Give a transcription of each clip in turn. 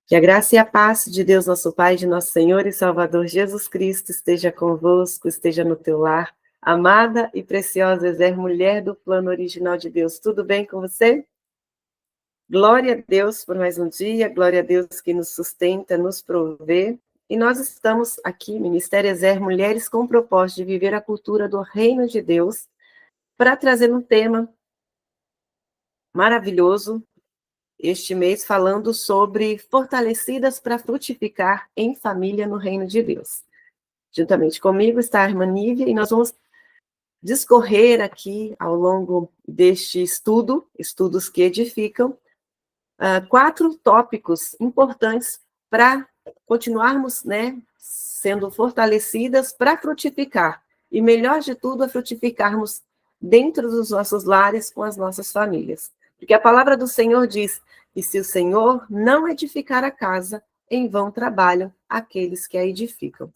Que a graça e a paz de Deus, nosso Pai, de nosso Senhor e Salvador Jesus Cristo esteja convosco, esteja no teu lar. Amada e preciosa Ezer, mulher do plano original de Deus, tudo bem com você? Glória a Deus por mais um dia, glória a Deus que nos sustenta, nos provê. E nós estamos aqui, Ministério Ezer, mulheres com o propósito de viver a cultura do reino de Deus, para trazer um tema maravilhoso, este mês falando sobre fortalecidas para frutificar em família no reino de Deus. Juntamente comigo está a irmã Nívia e nós vamos discorrer aqui ao longo deste estudos que edificam, 4 tópicos importantes para continuarmos, sendo fortalecidas para frutificar. E melhor de tudo é frutificarmos dentro dos nossos lares com as nossas famílias. Porque a palavra do Senhor diz que se o Senhor não edificar a casa, em vão trabalham aqueles que a edificam.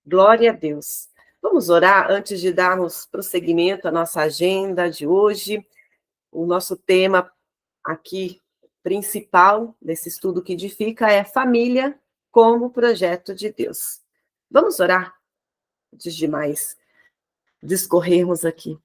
Glória a Deus. Vamos orar antes de darmos prosseguimento à nossa agenda de hoje. O nosso tema aqui principal desse estudo que edifica é família como projeto de Deus. Vamos orar antes de mais discorrermos aqui.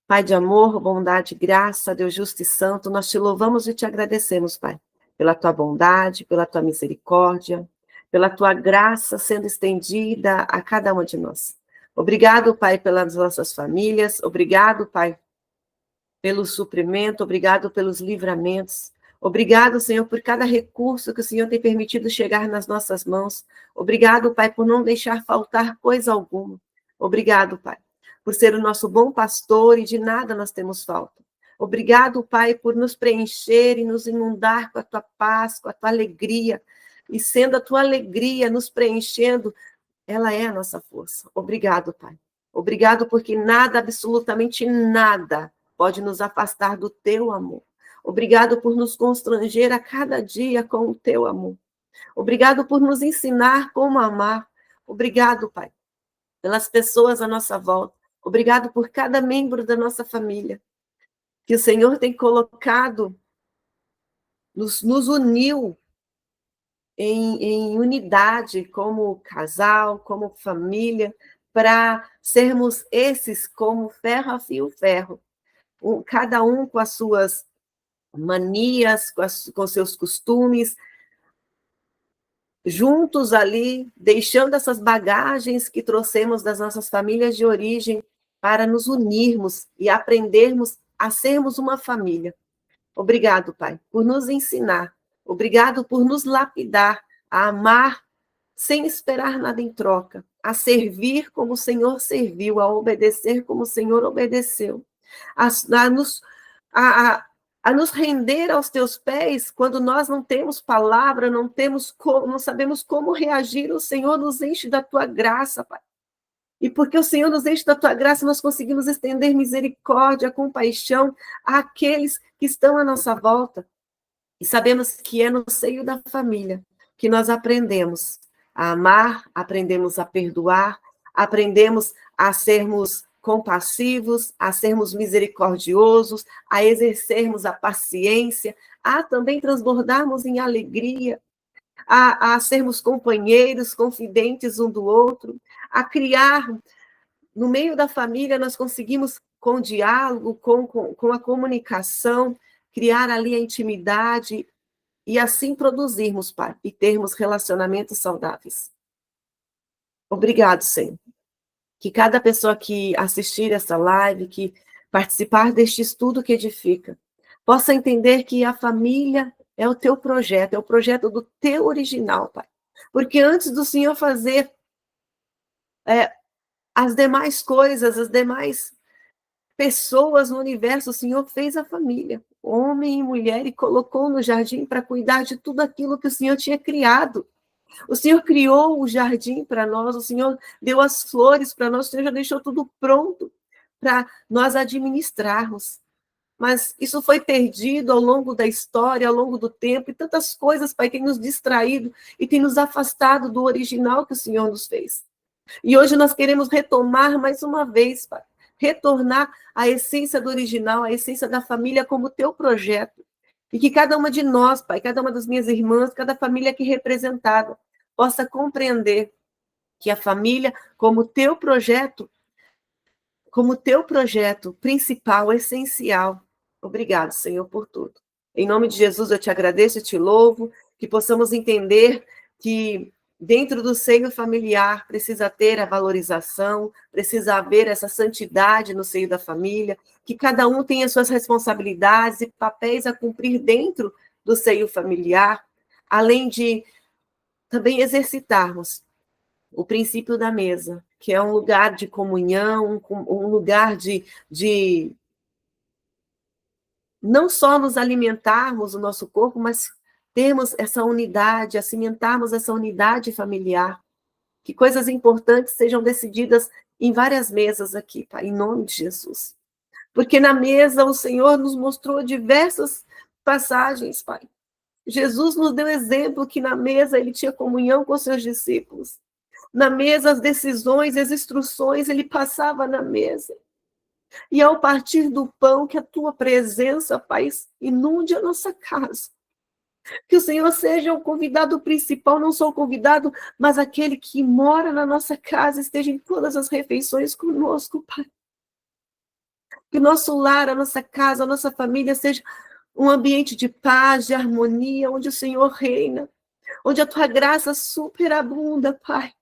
Pai de amor, bondade, graça, Deus justo e santo, nós te louvamos e te agradecemos, Pai, pela tua bondade, pela tua misericórdia, pela tua graça sendo estendida a cada uma de nós. Obrigado, Pai, pelas nossas famílias, obrigado, Pai, pelo suprimento, obrigado pelos livramentos, obrigado, Senhor, por cada recurso que o Senhor tem permitido chegar nas nossas mãos, obrigado, Pai, por não deixar faltar coisa alguma, obrigado, Pai, por ser o nosso bom pastor e de nada nós temos falta. Obrigado, Pai, por nos preencher e nos inundar com a tua paz, com a tua alegria, e sendo a tua alegria nos preenchendo, ela é a nossa força. Obrigado, Pai. Obrigado porque nada, absolutamente nada, pode nos afastar do teu amor. Obrigado por nos constranger a cada dia com o teu amor. Obrigado por nos ensinar como amar. Obrigado, Pai, pelas pessoas à nossa volta. Obrigado por cada membro da nossa família, que o Senhor tem colocado, nos uniu em unidade, como casal, como família, para sermos esses como ferro afia o ferro, cada um com as suas manias, com seus costumes, juntos ali, deixando essas bagagens que trouxemos das nossas famílias de origem, para nos unirmos e aprendermos a sermos uma família. Obrigado, Pai, por nos ensinar. Obrigado por nos lapidar a amar sem esperar nada em troca, a servir como o Senhor serviu, a obedecer como o Senhor obedeceu, a nos render aos teus pés quando nós não temos palavra, não sabemos como reagir. O Senhor nos enche da tua graça, Pai. E porque o Senhor nos enche da tua graça, nós conseguimos estender misericórdia, compaixão àqueles que estão à nossa volta. E sabemos que é no seio da família que nós aprendemos a amar, aprendemos a perdoar, aprendemos a sermos compassivos, a sermos misericordiosos, a exercermos a paciência, a também transbordarmos em alegria, a sermos companheiros, confidentes um do outro, a criar. No meio da família, nós conseguimos, com o diálogo, com a comunicação, criar ali a intimidade e assim produzirmos, Pai, e termos relacionamentos saudáveis. Obrigado, Senhor. Que cada pessoa que assistir essa live, que participar deste estudo que edifica, possa entender que a família é o teu projeto, é o projeto do teu original, Pai. Porque antes do Senhor fazer as demais coisas, as demais pessoas no universo, o Senhor fez a família, homem e mulher, e colocou no jardim para cuidar de tudo aquilo que o Senhor tinha criado. O Senhor criou o jardim para nós, o Senhor deu as flores para nós, o Senhor já deixou tudo pronto para nós administrarmos. Mas isso foi perdido ao longo da história, ao longo do tempo, e tantas coisas, Pai, têm nos distraído e têm nos afastado do original que o Senhor nos fez. E hoje nós queremos retomar mais uma vez, Pai, retornar à essência do original, à essência da família como teu projeto. E que cada uma de nós, Pai, cada uma das minhas irmãs, cada família aqui representada, possa compreender que a família, como teu projeto principal, essencial. Obrigado, Senhor, por tudo. Em nome de Jesus, eu te agradeço e te louvo, que possamos entender que dentro do seio familiar precisa ter a valorização, precisa haver essa santidade no seio da família, que cada um tenha suas responsabilidades e papéis a cumprir dentro do seio familiar, além de também exercitarmos o princípio da mesa, que é um lugar de comunhão, um lugar de não só nos alimentarmos o nosso corpo, mas termos essa unidade, cimentarmos essa unidade familiar, que coisas importantes sejam decididas em várias mesas aqui, Pai, em nome de Jesus. Porque na mesa o Senhor nos mostrou diversas passagens, Pai. Jesus nos deu exemplo que na mesa ele tinha comunhão com seus discípulos. Na mesa, as decisões, as instruções, ele passava na mesa. E ao partir do pão, que a tua presença, Pai, inunde a nossa casa. Que o Senhor seja o convidado principal, não só o convidado, mas aquele que mora na nossa casa, esteja em todas as refeições conosco, Pai. Que o nosso lar, a nossa casa, a nossa família seja um ambiente de paz, de harmonia, onde o Senhor reina, onde a tua graça superabunda, Pai.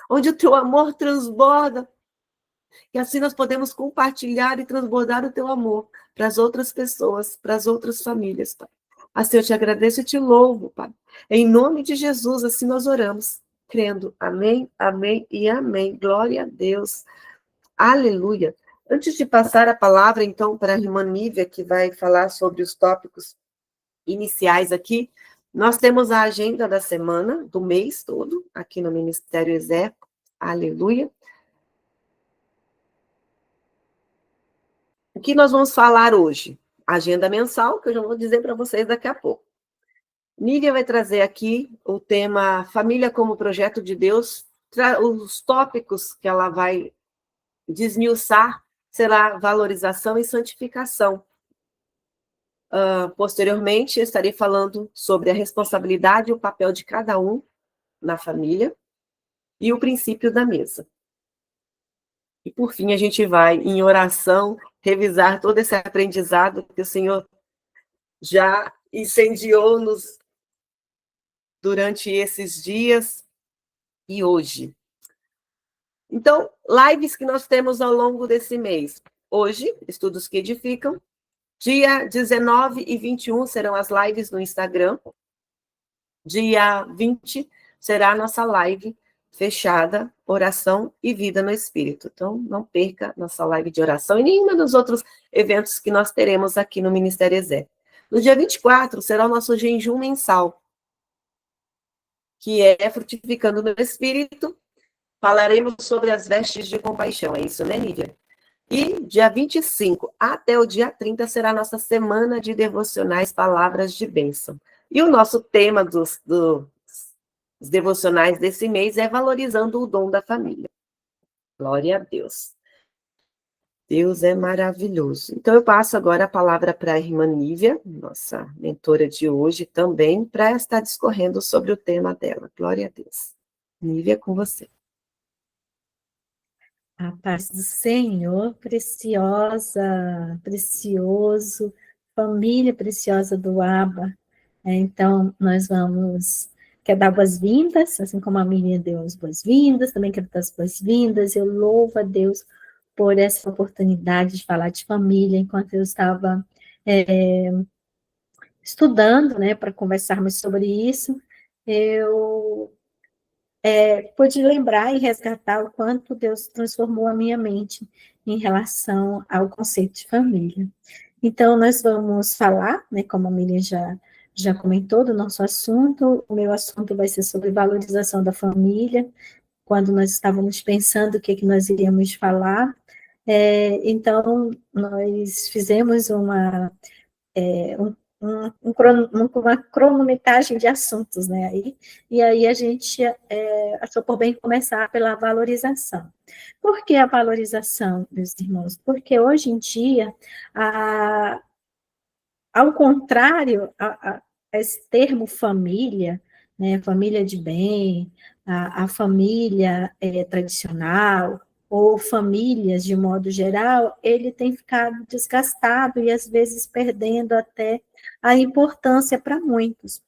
Onde o teu amor transborda. E assim nós podemos compartilhar e transbordar o teu amor para as outras pessoas, para as outras famílias, Pai. Assim eu te agradeço e te louvo, Pai. Em nome de Jesus, assim nós oramos, crendo. Amém, amém e amém. Glória a Deus. Aleluia. Antes de passar a palavra, então, para a irmã Nívia, que vai falar sobre os tópicos iniciais aqui, nós temos a agenda da semana, do mês todo, aqui no Ministério Exé. Aleluia. O que nós vamos falar hoje? Agenda mensal, que eu já vou dizer para vocês daqui a pouco. Nívia vai trazer aqui o tema Família como Projeto de Deus. Os tópicos que ela vai desmiuçar será valorização e santificação. Posteriormente, eu estarei falando sobre a responsabilidade e o papel de cada um na família e o princípio da mesa. E, por fim, a gente vai, em oração, revisar todo esse aprendizado que o Senhor já incendiou-nos durante esses dias e hoje. Então, lives que nós temos ao longo desse mês. Hoje, Estudos que Edificam. Dia 19 e 21 serão as lives no Instagram. Dia 20 será a nossa live fechada, oração e vida no Espírito. Então, não perca nossa live de oração e nenhum dos outros eventos que nós teremos aqui no Ministério Exé. No dia 24 será o nosso jejum mensal, que é Frutificando no Espírito. Falaremos sobre as vestes de compaixão, é isso, né, Lívia? E dia 25 até o dia 30 será a nossa semana de devocionais Palavras de Bênção. E o nosso tema dos devocionais desse mês é Valorizando o Dom da Família. Glória a Deus. Deus é maravilhoso. Então, eu passo agora a palavra para a irmã Nívia, nossa mentora de hoje também, para estar discorrendo sobre o tema dela. Glória a Deus. Nívia, com você. A paz do Senhor, preciosa, precioso, família preciosa do Abba. Então, nós vamos, quer dar boas-vindas, assim como a Miriam deu as boas-vindas, também quero dar as boas-vindas. Eu louvo a Deus por essa oportunidade de falar de família, enquanto eu estava estudando, né, para conversarmos sobre isso, eu pude lembrar e resgatar o quanto Deus transformou a minha mente em relação ao conceito de família. Então, nós vamos falar, né, como a Miriam já comentou, do nosso assunto. O meu assunto vai ser sobre valorização da família, quando nós estávamos pensando o que nós iríamos falar. Então, nós fizemos uma cronometragem de assuntos, né? E aí a gente achou por bem começar pela valorização. Por que a valorização, meus irmãos? Porque hoje em dia ao contrário, esse termo família, né, família de bem, a família tradicional, ou famílias de modo geral, ele tem ficado desgastado e às vezes perdendo até a importância para muitos.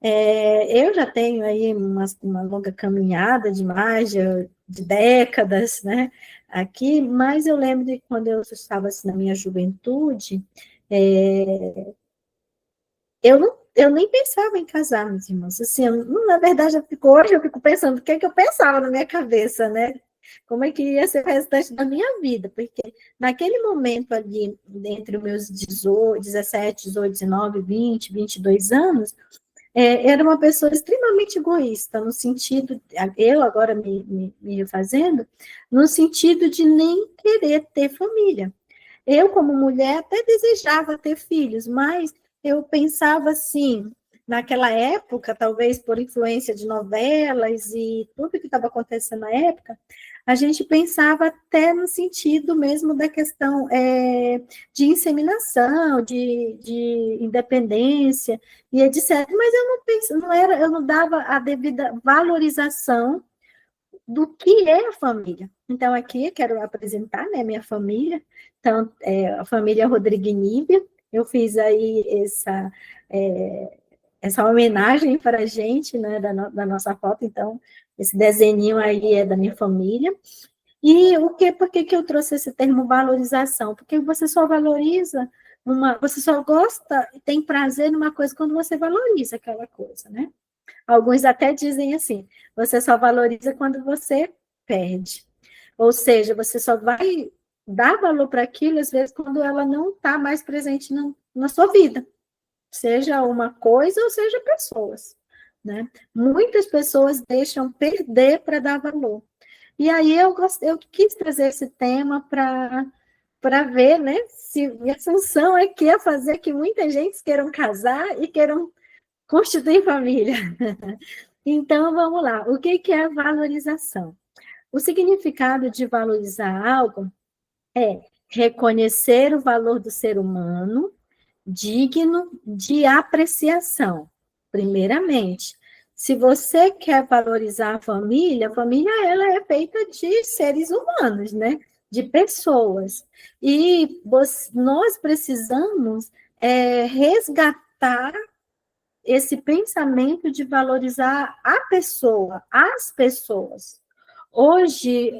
Eu já tenho aí uma longa caminhada de mais de décadas, né, aqui, mas eu lembro de quando eu estava assim, na minha juventude, eu nem pensava em casar, meus irmãos. Assim, na verdade, hoje eu fico pensando o que é que eu pensava na minha cabeça, né? Como é que ia ser o restante da minha vida? Porque naquele momento ali, entre os meus 18, 17, 18, 19, 20, 22 anos, era uma pessoa extremamente egoísta, no sentido, eu agora me refazendo, no sentido de nem querer ter família. Eu, como mulher, até desejava ter filhos, mas eu pensava assim, naquela época, talvez por influência de novelas e tudo que estava acontecendo na época, a gente pensava até no sentido mesmo da questão de inseminação, de independência e etc. Mas eu não penso, eu não dava a devida valorização do que é a família. Então, aqui quero apresentar, né, minha família. Então, a família Rodrigo Nívia. Eu fiz aí essa homenagem para a gente, né, da nossa foto. Então, esse desenho aí é da minha família. E por que eu trouxe esse termo valorização? Porque você só valoriza você só gosta e tem prazer numa coisa quando você valoriza aquela coisa, né? Alguns até dizem assim, você só valoriza quando você perde. Ou seja, você só vai dar valor para aquilo, às vezes, quando ela não está mais presente na sua vida. Seja uma coisa ou seja pessoas. Né? Muitas pessoas deixam perder para dar valor. E aí eu quis trazer esse tema para ver, né, se minha função aqui é fazer que muita gente queiram casar e queiram constituir família. Então, vamos lá. O que é a valorização? O significado de valorizar algo é reconhecer o valor do ser humano digno de apreciação, primeiramente. Se você quer valorizar a família ela é feita de seres humanos, né? De pessoas. E nós precisamos resgatar esse pensamento de valorizar a pessoa, as pessoas. Hoje,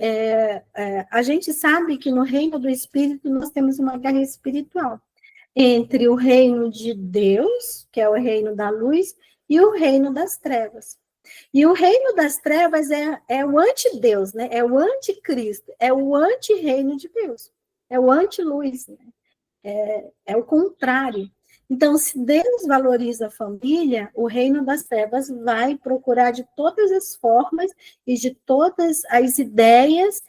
a gente sabe que no reino do Espírito nós temos uma guerra espiritual entre o reino de Deus, que é o reino da luz, e o reino das trevas. E o reino das trevas é o antideus, né? É o anticristo, é o anti-reino de Deus, é o anti-luz, né? É o contrário. Então, se Deus valoriza a família, o reino das trevas vai procurar de todas as formas e de todas as ideias,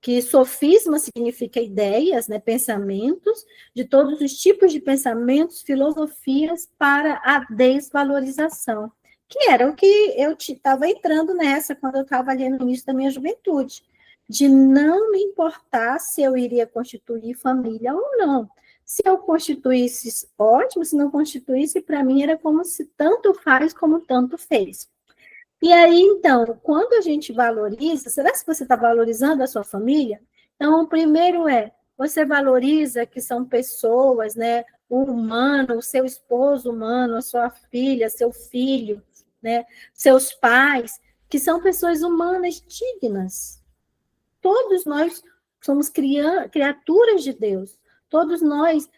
que sofisma significa ideias, né, pensamentos, de todos os tipos de pensamentos, filosofias para a desvalorização, que era o que eu estava entrando nessa quando eu estava ali no início da minha juventude, de não me importar se eu iria constituir família ou não. Se eu constituísse, ótimo, se não constituísse, para mim era como se tanto faz como tanto fez. E aí, então, quando a gente valoriza, será que você está valorizando a sua família? Então, o primeiro você valoriza que são pessoas, né? O humano, o seu esposo humano, a sua filha, seu filho, né? Seus pais, que são pessoas humanas dignas. Todos nós somos criaturas de Deus. Todos nós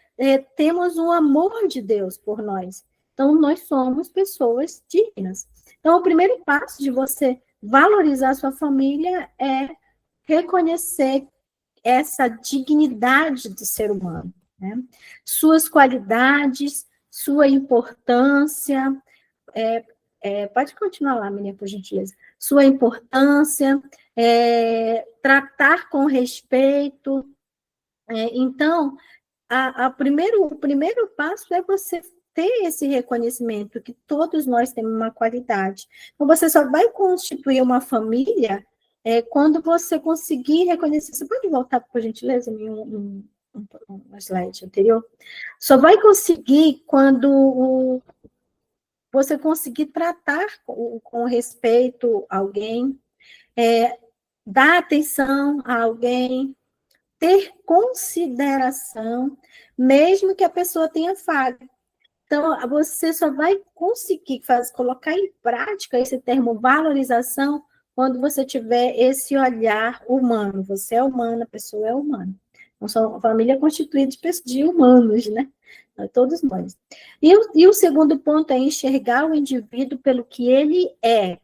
temos um amor de Deus por nós. Então, nós somos pessoas dignas. Então, o primeiro passo de você valorizar a sua família é reconhecer essa dignidade do ser humano, né? Suas qualidades, sua importância. Pode continuar lá, menina, por gentileza. Sua importância, tratar com respeito. Então, o primeiro passo é você ter esse reconhecimento que todos nós temos uma qualidade. Então, você só vai constituir uma família quando você conseguir reconhecer. Você pode voltar, por gentileza, um slide anterior, só vai conseguir quando você conseguir tratar com respeito alguém, dar atenção a alguém, ter consideração, mesmo que a pessoa tenha falha. Então, você só vai conseguir colocar em prática esse termo valorização quando você tiver esse olhar humano. Você é humano, a pessoa é humana. Então, a família é constituída de humanos, né? Todos nós. E o segundo ponto é enxergar o indivíduo pelo que ele é,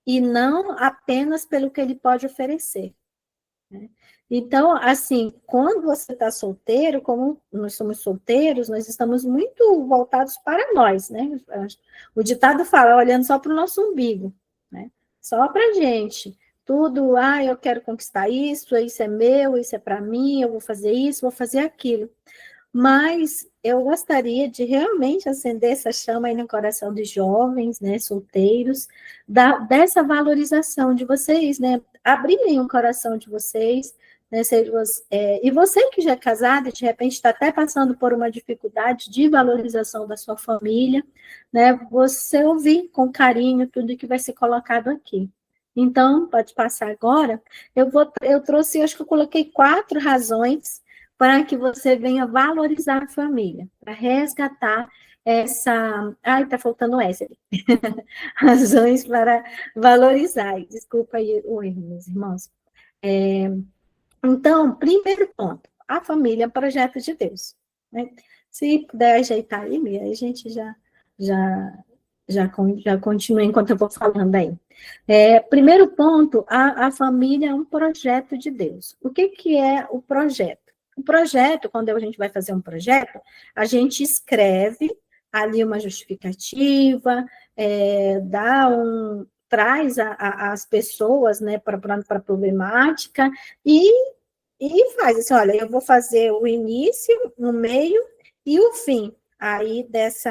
e não apenas pelo que ele pode oferecer. Né? Então, assim, quando você está solteiro, como nós somos solteiros, nós estamos muito voltados para nós, né? O ditado fala, olhando só para o nosso umbigo, né? Só para a gente. Tudo, eu quero conquistar isso é meu, isso é para mim, eu vou fazer isso, vou fazer aquilo. Mas eu gostaria de realmente acender essa chama aí no coração de jovens, né, solteiros, dessa valorização de vocês, né, abrirem o coração de vocês, né, e você que já é casado, de repente está até passando por uma dificuldade de valorização da sua família, né, você ouvir com carinho tudo que vai ser colocado aqui. Então, pode passar agora. Eu trouxe, acho que eu coloquei 4 razões para que você venha valorizar a família, para resgatar essa... Ai, está faltando essa. Razões para valorizar. Desculpa aí o erro, meus irmãos. Então, primeiro ponto, a família é um projeto de Deus. Né? Se puder ajeitar aí, Mia, a gente já continua enquanto eu vou falando aí. Primeiro ponto, a família é um projeto de Deus. O que é o projeto? O projeto, quando a gente vai fazer um projeto, a gente escreve ali uma justificativa, traz as pessoas, né, para a problemática e faz assim, olha, eu vou fazer o início, o meio e o fim aí desse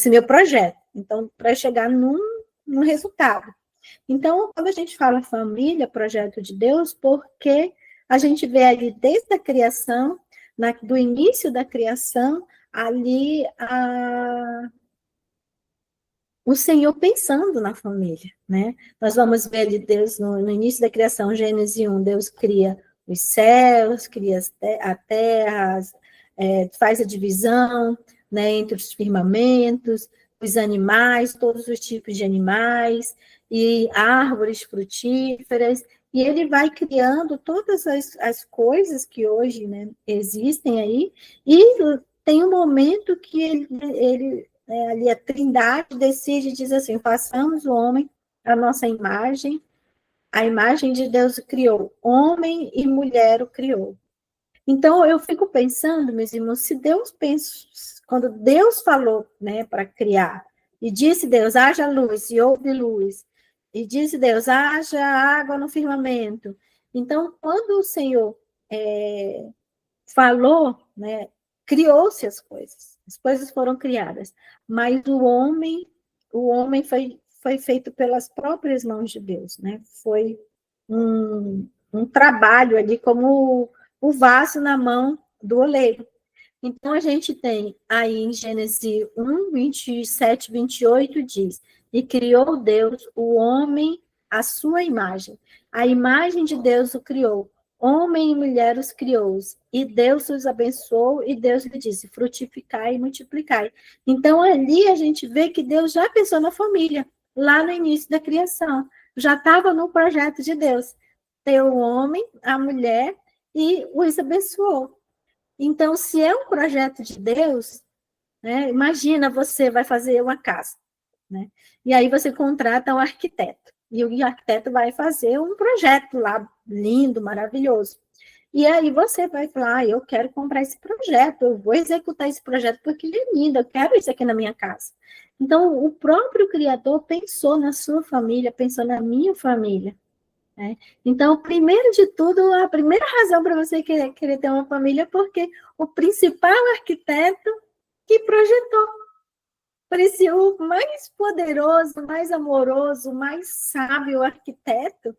meu projeto. Então, para chegar num resultado. Então, quando a gente fala família, projeto de Deus, porque a gente vê ali desde a criação, do início da criação, ali o Senhor pensando na família, né? Nós vamos ver ali Deus, no início da criação, Gênesis 1, Deus cria os céus, cria a terra, faz a divisão, né, entre os firmamentos, os animais, todos os tipos de animais, e árvores frutíferas, e ele vai criando todas as coisas que hoje, né, existem aí, e tem um momento que ele ali a Trindade decide, diz assim, façamos o homem a nossa imagem, a imagem de Deus o criou, homem e mulher o criou. Então, eu fico pensando, meus irmãos, se Deus pensa, quando Deus falou, né, para criar, e disse Deus, haja luz, e houve luz, e disse Deus, haja água no firmamento. Então, quando o Senhor falou, né, criou-se as coisas foram criadas, mas o homem foi feito pelas próprias mãos de Deus, né? Foi um trabalho ali como o vaso na mão do oleiro. Então, a gente tem aí em Gênesis 1, 27, 28, diz, e criou Deus o homem à sua imagem. A imagem de Deus o criou. Homem e mulher os criou, e Deus os abençoou, e Deus lhe disse, frutificai e multiplicai. Então, ali a gente vê que Deus já pensou na família, lá no início da criação. Já estava no projeto de Deus. Ter o homem, a mulher, e os abençoou. Então, se é um projeto de Deus, né, imagina você vai fazer uma casa, né? E aí você contrata um arquiteto, e o arquiteto vai fazer um projeto lá, lindo, maravilhoso. E aí você vai falar, eu quero comprar esse projeto, eu vou executar esse projeto porque ele é lindo, eu quero isso aqui na minha casa. Então, o próprio Criador pensou na sua família, pensou na minha família. Né? Então, primeiro de tudo, a primeira razão para você querer ter uma família é porque o principal arquiteto que projetou. O mais poderoso, mais amoroso, mais sábio arquiteto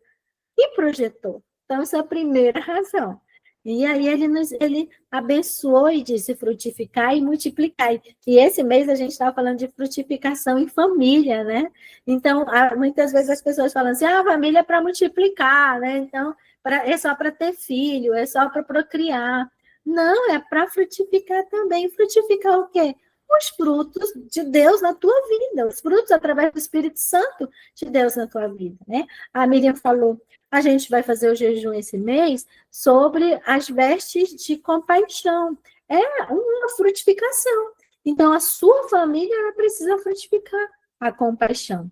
que projetou. Então, essa é a primeira razão. E aí ele abençoou e disse frutificar e multiplicar. E esse mês a gente estava falando de frutificação em família, né? Então, muitas vezes as pessoas falam assim, a família é para multiplicar, né? Então, é só para ter filho, é só para procriar. Não, é para frutificar também. Frutificar o quê? Os frutos de Deus na tua vida, os frutos através do Espírito Santo de Deus na tua vida, né? A Miriam falou, a gente vai fazer o jejum esse mês sobre as vestes de compaixão. É uma frutificação. Então, a sua família ela precisa frutificar a compaixão,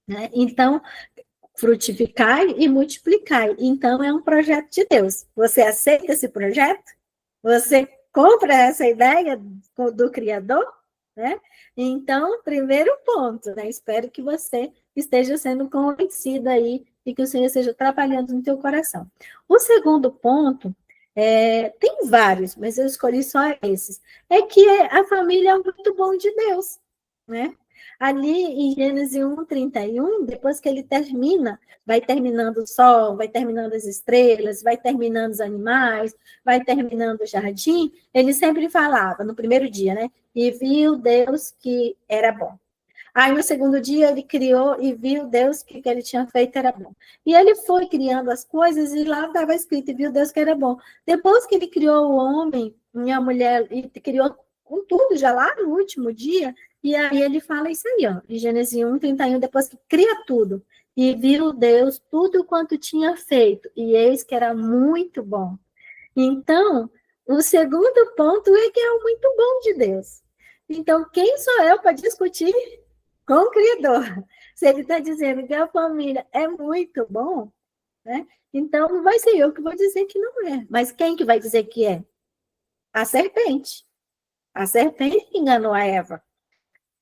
né? Então, frutificar e multiplicar. Então, é um projeto de Deus. Você aceita esse projeto? Você compra essa ideia do Criador? Né? Então, primeiro ponto, né? Espero que você esteja sendo convencida aí e que o Senhor esteja trabalhando no teu coração. O segundo ponto, tem vários, mas eu escolhi só esses, é que a família é muito bom de Deus, né? Ali em Gênesis 1:31, depois que ele termina, vai terminando o sol, vai terminando as estrelas, vai terminando os animais, vai terminando o jardim, ele sempre falava, no primeiro dia, né? E viu Deus que era bom. Aí, no segundo dia, ele criou e viu Deus que ele tinha feito era bom. E ele foi criando as coisas e lá estava escrito, e viu Deus que era bom. Depois que ele criou o homem e a mulher, e criou com tudo já lá no último dia, e aí ele fala isso aí, ó, em Gênesis 1:31, depois que cria tudo. E viu Deus tudo quanto tinha feito, e eis que era muito bom. Então, o segundo ponto é que é o muito bom de Deus. Então, quem sou eu para discutir com o Criador? Se ele está dizendo que a família é muito bom, né? Então, não vai ser eu que vou dizer que não é. Mas quem que vai dizer que é? A serpente. A serpente que enganou a Eva.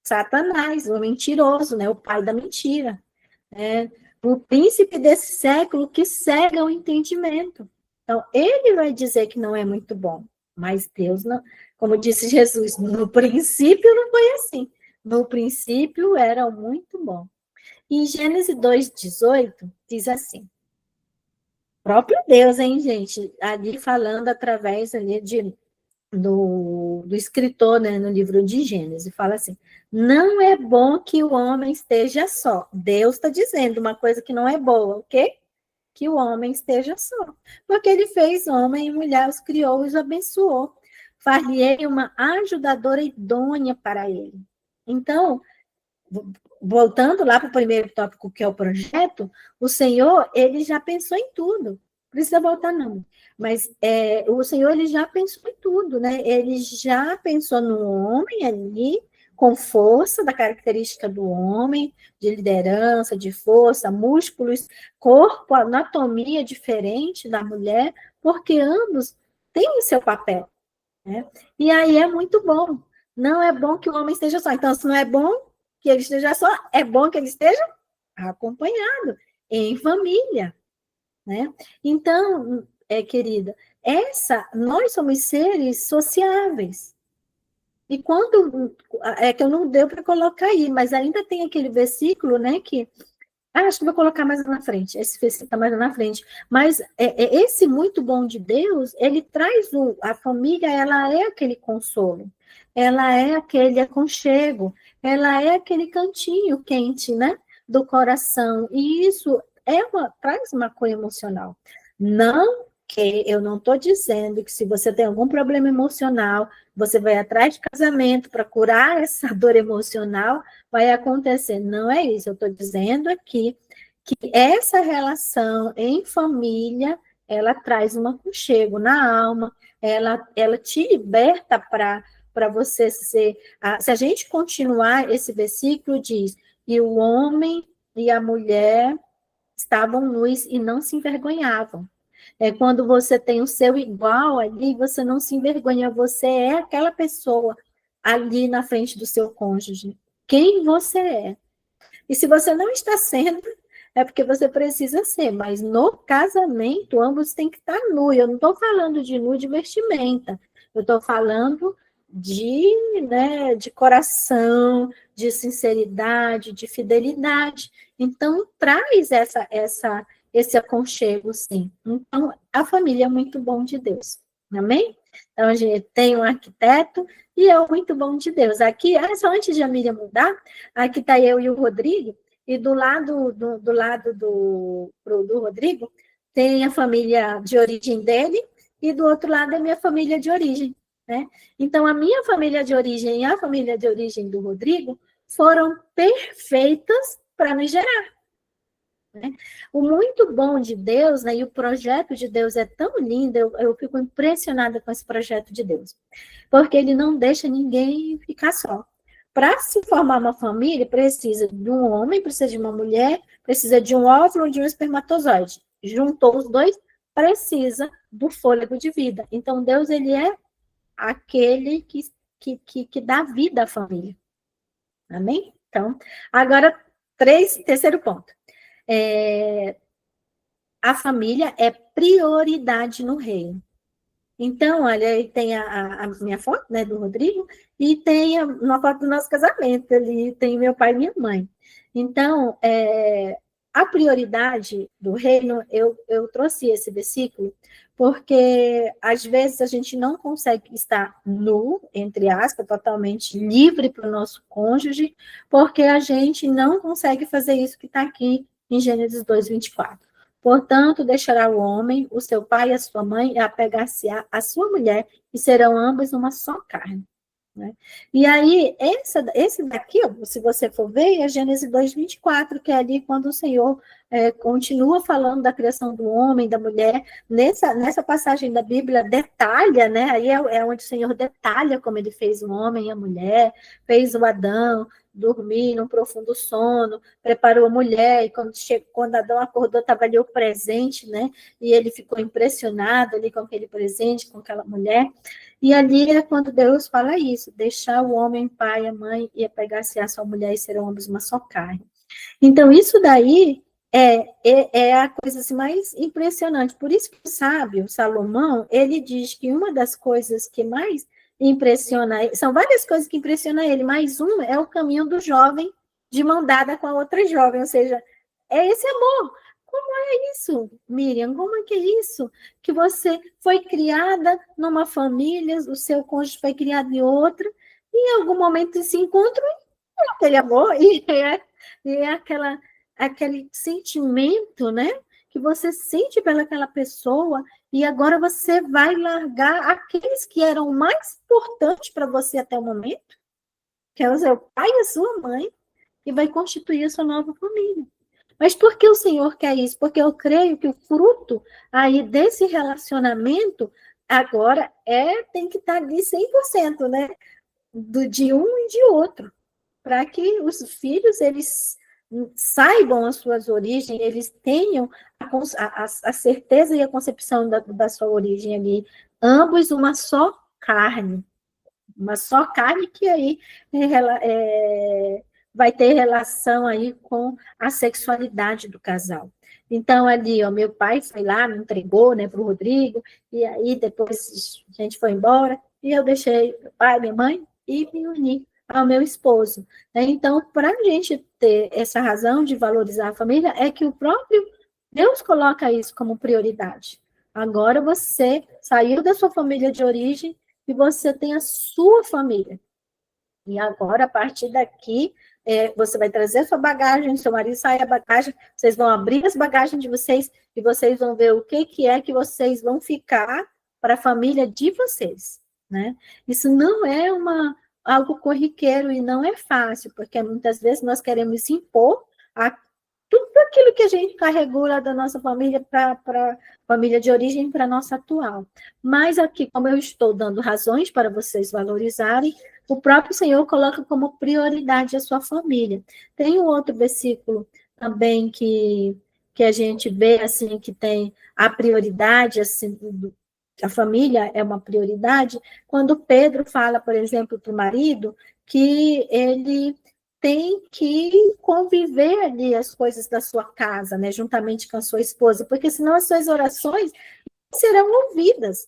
Satanás, o mentiroso, né? O pai da mentira. Né? O príncipe desse século que cega o entendimento. Então, ele vai dizer que não é muito bom, mas Deus não, como disse Jesus, no princípio não foi assim. No princípio era muito bom. Em Gênesis 2:18, diz assim, próprio Deus, hein, gente, ali falando através ali do escritor, né, no livro de Gênesis, fala assim, não é bom que o homem esteja só. Deus está dizendo uma coisa que não é boa, o quê? Que o homem esteja só. Porque ele fez homem e mulher, os criou e os abençoou. Far-lhe uma ajudadora idônea para ele. Então, voltando lá para o primeiro tópico, que é o projeto, o Senhor, ele já pensou em tudo. Não precisa voltar, não. Mas o Senhor, ele já pensou em tudo, né? Ele já pensou no homem ali, com força, da característica do homem, de liderança, de força, músculos, corpo, anatomia diferente da mulher, porque ambos têm o seu papel, né? E aí é muito bom. Não é bom que o homem esteja só. Então, se não é bom que ele esteja só, é bom que ele esteja acompanhado, em família, né? Então, querida, nós somos seres sociáveis. E quando, é que eu não deu para colocar aí, mas ainda tem aquele versículo, né, que, acho que vou colocar mais na frente, esse versículo está mais na frente, mas esse muito bom de Deus, ele traz a família, ela é aquele consolo, ela é aquele aconchego, ela é aquele cantinho quente, né, do coração, e isso traz uma cor emocional. Não que eu não estou dizendo que se você tem algum problema emocional, você vai atrás de casamento para curar essa dor emocional, vai acontecer. Não é isso, eu estou dizendo aqui que essa relação em família, ela traz um aconchego na alma, ela te liberta para você ser... Se a gente continuar, esse versículo diz, e o homem e a mulher estavam nus e não se envergonhavam. Quando você tem o seu igual ali, você não se envergonha, você é aquela pessoa ali na frente do seu cônjuge. Quem você é. E se você não está sendo, é porque você precisa ser, mas no casamento, ambos têm que estar nu. Eu não estou falando de nu de vestimenta, eu estou falando de coração, de sinceridade, de fidelidade. Então, traz esse aconchego, sim. Então, a família é muito bom de Deus. Amém? Então, a gente tem um arquiteto e é muito bom de Deus. Aqui, só antes de a Miriam mudar, aqui está eu e o Rodrigo, e do lado do Rodrigo, tem a família de origem dele, e do outro lado é minha família de origem, né? Então, a minha família de origem e a família de origem do Rodrigo foram perfeitas para nos gerar. Né? O muito bom de Deus, né, e o projeto de Deus é tão lindo, eu fico impressionada com esse projeto de Deus, porque ele não deixa ninguém ficar só. Para se formar uma família, precisa de um homem, precisa de uma mulher, precisa de um óvulo e de um espermatozoide. Juntou os dois, precisa do fôlego de vida. Então, Deus, ele é aquele que dá vida à família. Amém? Então, agora, terceiro ponto. A família é prioridade no reino. Então, olha, aí tem a minha foto, né, do Rodrigo, e tem uma foto do nosso casamento, ali tem meu pai e minha mãe. Então, a prioridade do reino, eu trouxe esse versículo, porque às vezes a gente não consegue estar nu, entre aspas, totalmente livre para o nosso cônjuge, porque a gente não consegue fazer isso que está aqui em Gênesis 2:24. Portanto, deixará o homem, o seu pai e a sua mãe, e apegar-se-á a sua mulher, e serão ambos uma só carne. Né? E aí, esse daqui, se você for ver, é Gênesis 2:24, que é ali quando o Senhor continua falando da criação do homem, da mulher. Nessa passagem da Bíblia, detalha, né? Aí é onde o Senhor detalha como ele fez o homem e a mulher, fez o Adão dormir num profundo sono, preparou a mulher, e quando Adão acordou, estava ali o presente, né? E ele ficou impressionado ali com aquele presente, com aquela mulher. E ali é quando Deus fala isso, deixar o homem, pai, a mãe, e apegar-se à sua mulher, e serão ambos uma só carne. Então, isso daí é a coisa assim, mais impressionante. Por isso que o sábio, Salomão, ele diz que uma das coisas que mais impressiona ele, são várias coisas que impressionam ele, mas uma é o caminho do jovem de mão dada com a outra jovem, ou seja, é esse amor. Como é isso, Miriam? Como é que é isso? Que você foi criada numa família, o seu cônjuge foi criado em outra, e em algum momento se encontram e aquele amor, é aquele sentimento, né? Que você sente pelaquela pessoa, e agora você vai largar aqueles que eram mais importantes para você até o momento, que é o seu pai e a sua mãe, e vai constituir a sua nova família. Mas por que o Senhor quer isso? Porque eu creio que o fruto aí desse relacionamento agora tem que estar ali 100%, né? De um e de outro, para que os filhos, eles saibam as suas origens, eles tenham a certeza e a concepção da sua origem ali, ambos uma só carne que aí vai ter relação aí com a sexualidade do casal. Então, ali, ó, meu pai foi lá, me entregou, né, para o Rodrigo, e aí depois a gente foi embora, e eu deixei meu pai, minha mãe, e me uni ao meu esposo. Né? Então, para a gente ter essa razão de valorizar a família, é que o próprio Deus coloca isso como prioridade. Agora você saiu da sua família de origem e você tem a sua família. E agora, a partir daqui, você vai trazer a sua bagagem, seu marido sai a bagagem, vocês vão abrir as bagagens de vocês e vocês vão ver o que é que vocês vão ficar para a família de vocês. Né? Isso não é algo corriqueiro e não é fácil, porque muitas vezes nós queremos impor tudo aquilo que a gente carregou lá da nossa família para a família de origem para a nossa atual. Mas aqui, como eu estou dando razões para vocês valorizarem, o próprio Senhor coloca como prioridade a sua família. Tem um outro versículo também que a gente vê assim que tem a prioridade, assim, a família é uma prioridade, quando Pedro fala, por exemplo, para o marido, que ele tem que conviver ali as coisas da sua casa, né, juntamente com a sua esposa, porque senão as suas orações serão ouvidas.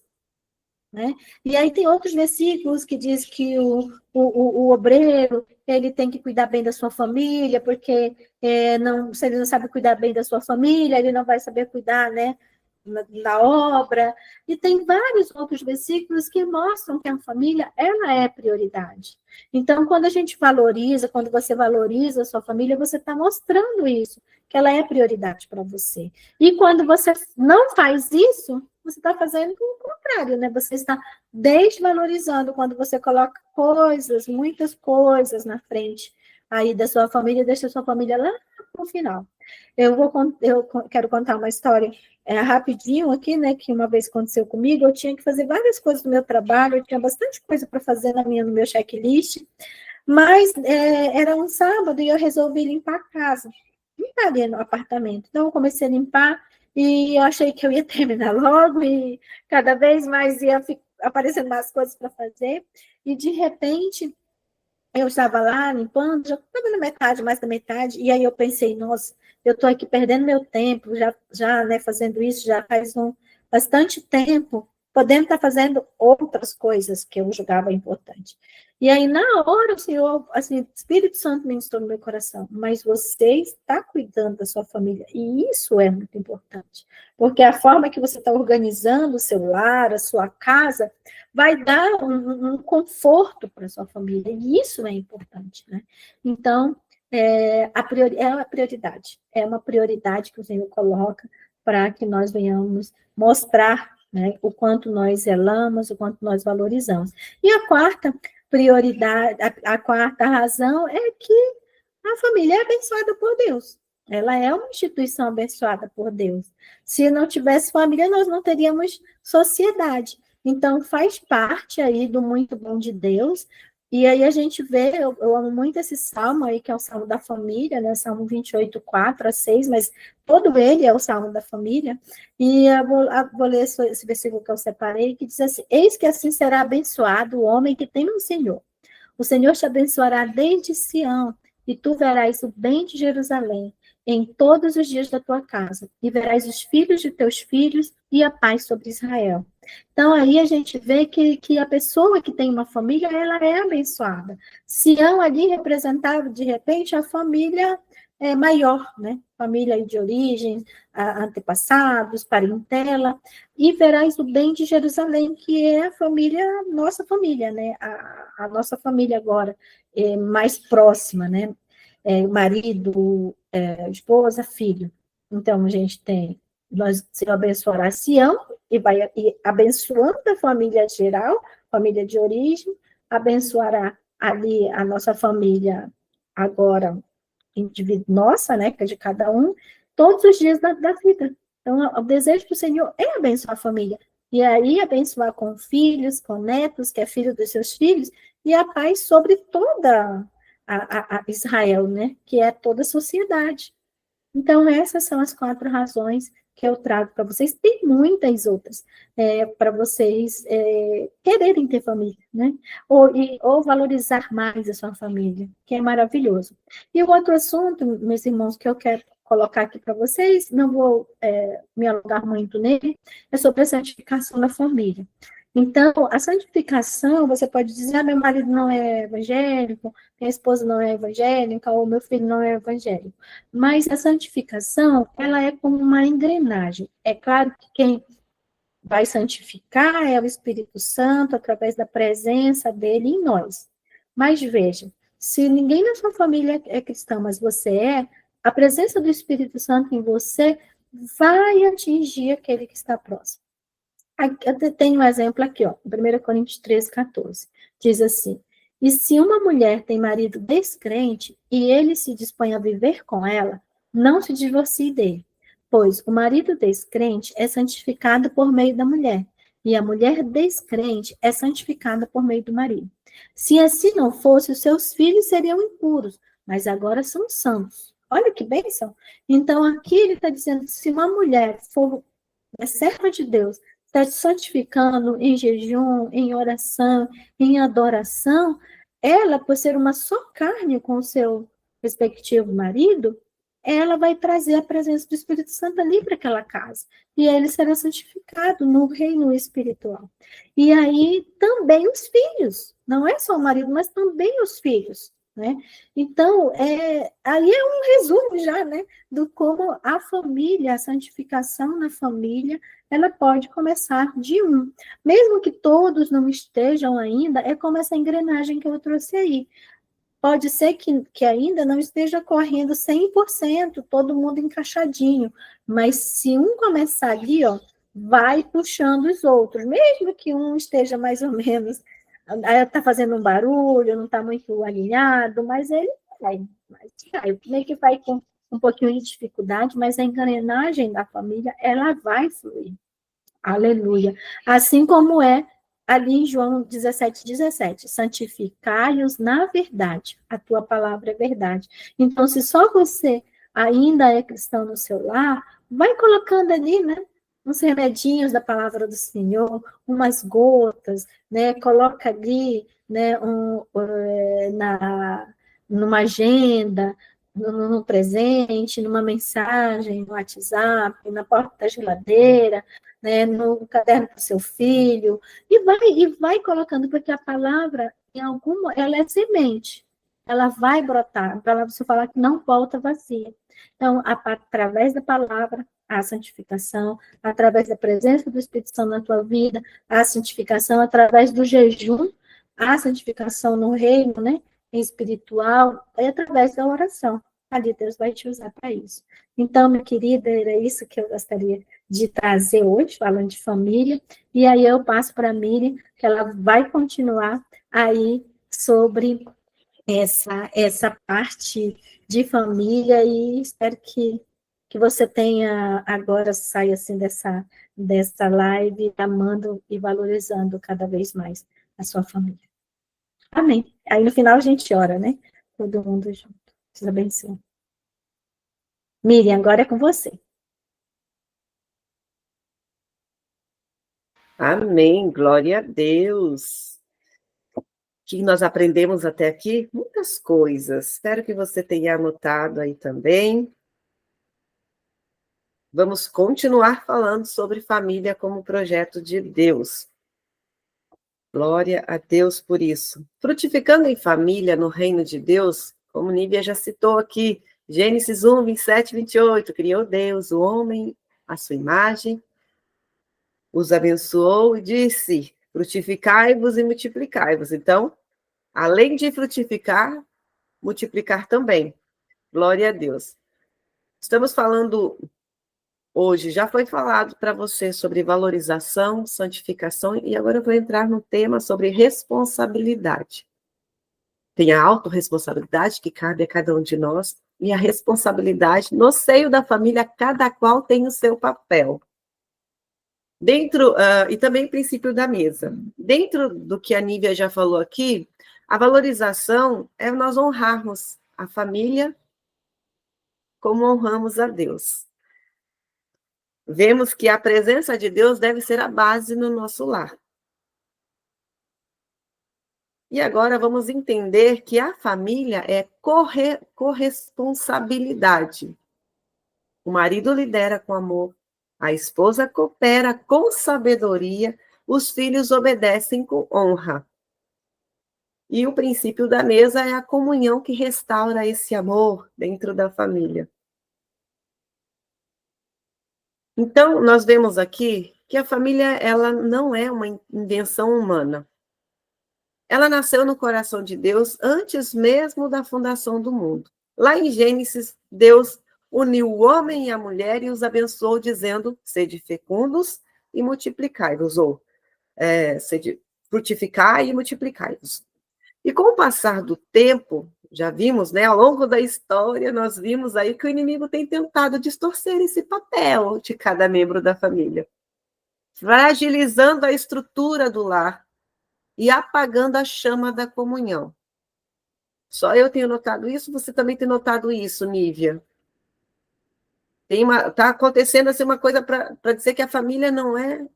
Né? E aí tem outros versículos que diz que o obreiro ele tem que cuidar bem da sua família, porque se ele não sabe cuidar bem da sua família, ele não vai saber cuidar, né, na obra. E tem vários outros versículos que mostram que a família, ela é prioridade. Então, quando a gente valoriza, quando você valoriza a sua família, você está mostrando isso, que ela é prioridade para você. E quando você não faz isso, você está fazendo o contrário, né? Você está desvalorizando quando você coloca coisas, muitas coisas na frente aí da sua família, deixa a sua família lá no final. Eu quero contar uma história rapidinho aqui, né, que uma vez aconteceu comigo. Eu tinha que fazer várias coisas no meu trabalho, eu tinha bastante coisa para fazer no meu checklist, mas era um sábado e eu resolvi limpar a casa, limpar ali no apartamento. Então, eu comecei a limpar e eu achei que eu ia terminar logo e cada vez mais ia aparecendo mais coisas para fazer. E, de repente, eu estava lá limpando, já estava na metade, mais da metade, e aí eu pensei, nossa, eu estou aqui perdendo meu tempo, já né, fazendo isso, já faz bastante tempo, podendo estar fazendo outras coisas que eu julgava importante. E aí, na hora, o Senhor, assim, o Espírito Santo ministrou no meu coração, mas você está cuidando da sua família, e isso é muito importante, porque a forma que você está organizando o seu lar, a sua casa, vai dar um conforto para a sua família, e isso é importante, né? Então, é uma prioridade, é uma prioridade que o Senhor coloca para que nós venhamos mostrar, né, o quanto nós zelamos, o quanto nós valorizamos. E a quarta prioridade, a quarta razão é que a família é abençoada por Deus. Ela é uma instituição abençoada por Deus. Se não tivesse família, nós não teríamos sociedade. Então, faz parte aí do muito bom de Deus. E aí a gente vê, eu amo muito esse salmo aí, que é o salmo da família, né? Salmo 28, 4 a 6, mas todo ele é o salmo da família. E eu vou ler esse versículo que eu separei, que diz assim: Eis que assim será abençoado o homem que teme o Senhor. O Senhor te abençoará desde Sião, e tu verás o bem de Jerusalém em todos os dias da tua casa, e verás os filhos de teus filhos e a paz sobre Israel. Então, aí a gente vê que a pessoa que tem uma família, ela é abençoada. Sião ali representava, de repente, a família maior, né? Família de origem, antepassados, parentela, e verás o bem de Jerusalém, que é a família, nossa família, né? A nossa família agora, mais próxima, né? Marido, esposa, filho. Então, a gente tem, nós se abençoará Sião, e vai abençoando a família geral, família de origem, abençoará ali a nossa família agora, nossa, né, que é de cada um, todos os dias da vida. Então, o desejo do Senhor é abençoar a família. E aí, abençoar com filhos, com netos, que é filho dos seus filhos, e a paz sobre toda a Israel, né, que é toda a sociedade. Então, essas são as 4 razões que eu trago para vocês. Tem muitas outras para vocês quererem ter família, né? Ou valorizar mais a sua família, que é maravilhoso. E o outro assunto, meus irmãos, que eu quero colocar aqui para vocês, não vou me alongar muito nele, é sobre a santificação da família. Então, a santificação, você pode dizer, meu marido não é evangélico, minha esposa não é evangélica, ou meu filho não é evangélico. Mas a santificação, ela é como uma engrenagem. É claro que quem vai santificar é o Espírito Santo, através da presença dele em nós. Mas veja, se ninguém na sua família é cristão, mas você a presença do Espírito Santo em você vai atingir aquele que está próximo. Eu tenho um exemplo aqui, ó, 1 Coríntios 13, 14. Diz assim: E se uma mulher tem marido descrente e ele se dispõe a viver com ela, não se divorcie dele, pois o marido descrente é santificado por meio da mulher, e a mulher descrente é santificada por meio do marido. Se assim não fosse, os seus filhos seriam impuros, mas agora são santos. Olha que bênção! Então, aqui ele está dizendo que se uma mulher for serva de Deus, está se santificando em jejum, em oração, em adoração, ela, por ser uma só carne com o seu respectivo marido, ela vai trazer a presença do Espírito Santo ali para aquela casa. E ele será santificado no reino espiritual. E aí também os filhos, não é só o marido, mas também os filhos. né? Então, aí é um resumo já, né, do como a família, a santificação na família, ela pode começar de um. Mesmo que todos não estejam ainda, é como essa engrenagem que eu trouxe aí. Pode ser que ainda não esteja correndo 100%, todo mundo encaixadinho, mas se um começar ali, ó, vai puxando os outros, mesmo que um esteja mais ou menos, está fazendo um barulho, não está muito alinhado, mas ele vai, meio que vai com um pouquinho de dificuldade, mas a engrenagem da família, ela vai fluir. Aleluia. Assim como é ali em João 17:17, santificai-os na verdade, a tua palavra é verdade. Então, se só você ainda é cristão no seu lar, vai colocando ali, né, uns remedinhos da palavra do Senhor, umas gotas, né, coloca ali, né, numa agenda, no presente, numa mensagem, no WhatsApp, na porta da geladeira, né, no caderno para o seu filho, e vai colocando, porque a palavra, ela é semente, ela vai brotar, a palavra você falar que não volta vazia. Então, através da palavra, a santificação, através da presença do Espírito Santo na tua vida, a santificação, através do jejum, a santificação no reino, né, espiritual, e através da oração. Ali Deus vai te usar para isso. Então, minha querida, era isso que eu gostaria de trazer hoje, falando de família, e aí eu passo para a Miriam, que ela vai continuar aí sobre essa parte de família, e espero que você tenha agora, saia assim dessa live, amando e valorizando cada vez mais a sua família. Amém. Aí no final a gente ora, né? Todo mundo junto. Deus abençoe. Miriam, agora é com você. Amém, glória a Deus. O que nós aprendemos até aqui? Muitas coisas. Espero que você tenha anotado aí também. Vamos continuar falando sobre família como projeto de Deus. Glória a Deus por isso. Frutificando em família no reino de Deus, como Nívia já citou aqui, Gênesis 1, 27, 28, criou Deus, o homem, à sua imagem, os abençoou e disse, frutificai-vos e multiplicai-vos. Então, além de frutificar, multiplicar também. Glória a Deus. Estamos falando hoje, já foi falado para você sobre valorização, santificação, e agora eu vou entrar no tema sobre responsabilidade. Tem a autorresponsabilidade que cabe a cada um de nós, e a responsabilidade no seio da família, cada qual tem o seu papel. E também o princípio da mesa. Dentro do que a Nívia já falou aqui, a valorização é nós honrarmos a família como honramos a Deus. Vemos que a presença de Deus deve ser a base no nosso lar. E agora vamos entender que a família é corresponsabilidade. O marido lidera com amor, a esposa coopera com sabedoria, os filhos obedecem com honra. E o princípio da mesa é a comunhão que restaura esse amor dentro da família. Então, nós vemos aqui que a família ela não é uma invenção humana. Ela nasceu no coração de Deus antes mesmo da fundação do mundo. Lá em Gênesis, Deus uniu o homem e a mulher e os abençoou, dizendo, sede fecundos e multiplicai-vos, ou sede frutificai e multiplicai-vos. E com o passar do tempo, já vimos, né, ao longo da história, nós vimos aí que o inimigo tem tentado distorcer esse papel de cada membro da família, fragilizando a estrutura do lar e apagando a chama da comunhão. Só eu tenho notado isso, você também tem notado isso, Nívia? Está acontecendo assim, uma coisa para dizer que a família não é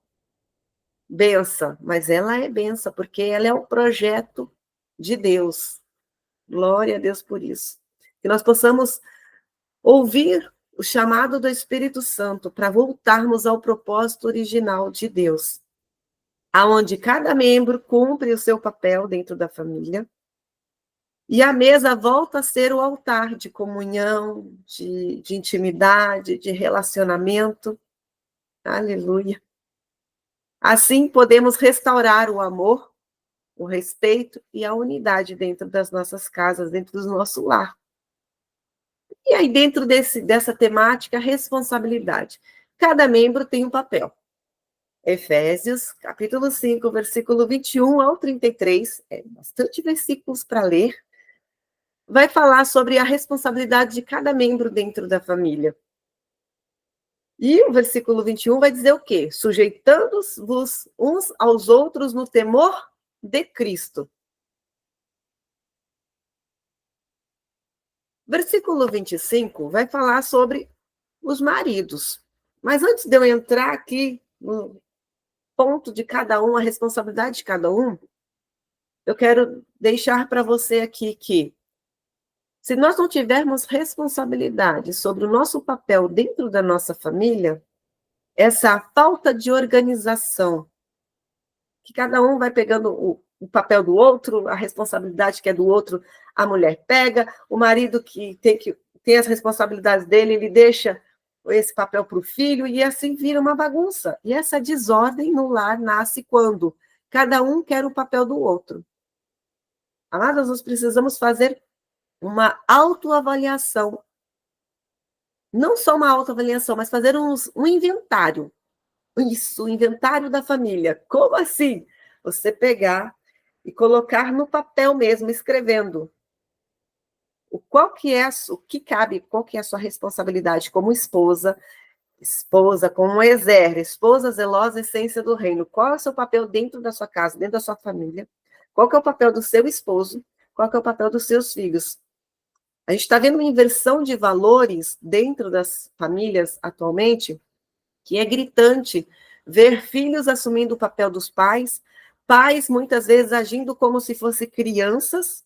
benção, mas ela é benção, porque ela é um projeto de Deus. Glória a Deus por isso. Que nós possamos ouvir o chamado do Espírito Santo para voltarmos ao propósito original de Deus, aonde cada membro cumpre o seu papel dentro da família, E a mesa volta a ser o altar de comunhão, de intimidade, de relacionamento. Aleluia. Assim podemos restaurar o amor, o respeito e a unidade dentro das nossas casas, dentro do nosso lar. E aí, dentro dessa temática, responsabilidade. Cada membro tem um papel. Efésios, capítulo 5, versículo 21 ao 33, bastante versículos para ler, vai falar sobre a responsabilidade de cada membro dentro da família. E o versículo 21 vai dizer o quê? Sujeitando-vos uns aos outros no temor de Cristo. Versículo 25 vai falar sobre os maridos. Mas antes de eu entrar aqui no ponto de cada um, a responsabilidade de cada um, eu quero deixar para você aqui que, se nós não tivermos responsabilidade sobre o nosso papel dentro da nossa família, essa falta de organização, que cada um vai pegando o papel do outro, a responsabilidade que é do outro, a mulher pega, o marido que tem as responsabilidades dele, ele deixa esse papel para o filho, e assim vira uma bagunça. E essa desordem no lar nasce quando cada um quer o papel do outro. Amadas, nós precisamos fazer uma autoavaliação. Não só uma autoavaliação, mas fazer um inventário. Isso, o inventário da família. Como assim? Você pegar e colocar no papel mesmo, escrevendo qual que é o que cabe, qual que é a sua responsabilidade como esposa, como Ezer, esposa zelosa, essência do reino. Qual é o seu papel dentro da sua casa, dentro da sua família? Qual que é o papel do seu esposo? Qual que é o papel dos seus filhos? A gente está vendo uma inversão de valores dentro das famílias atualmente, que é gritante ver filhos assumindo o papel dos pais, pais muitas vezes agindo como se fossem crianças,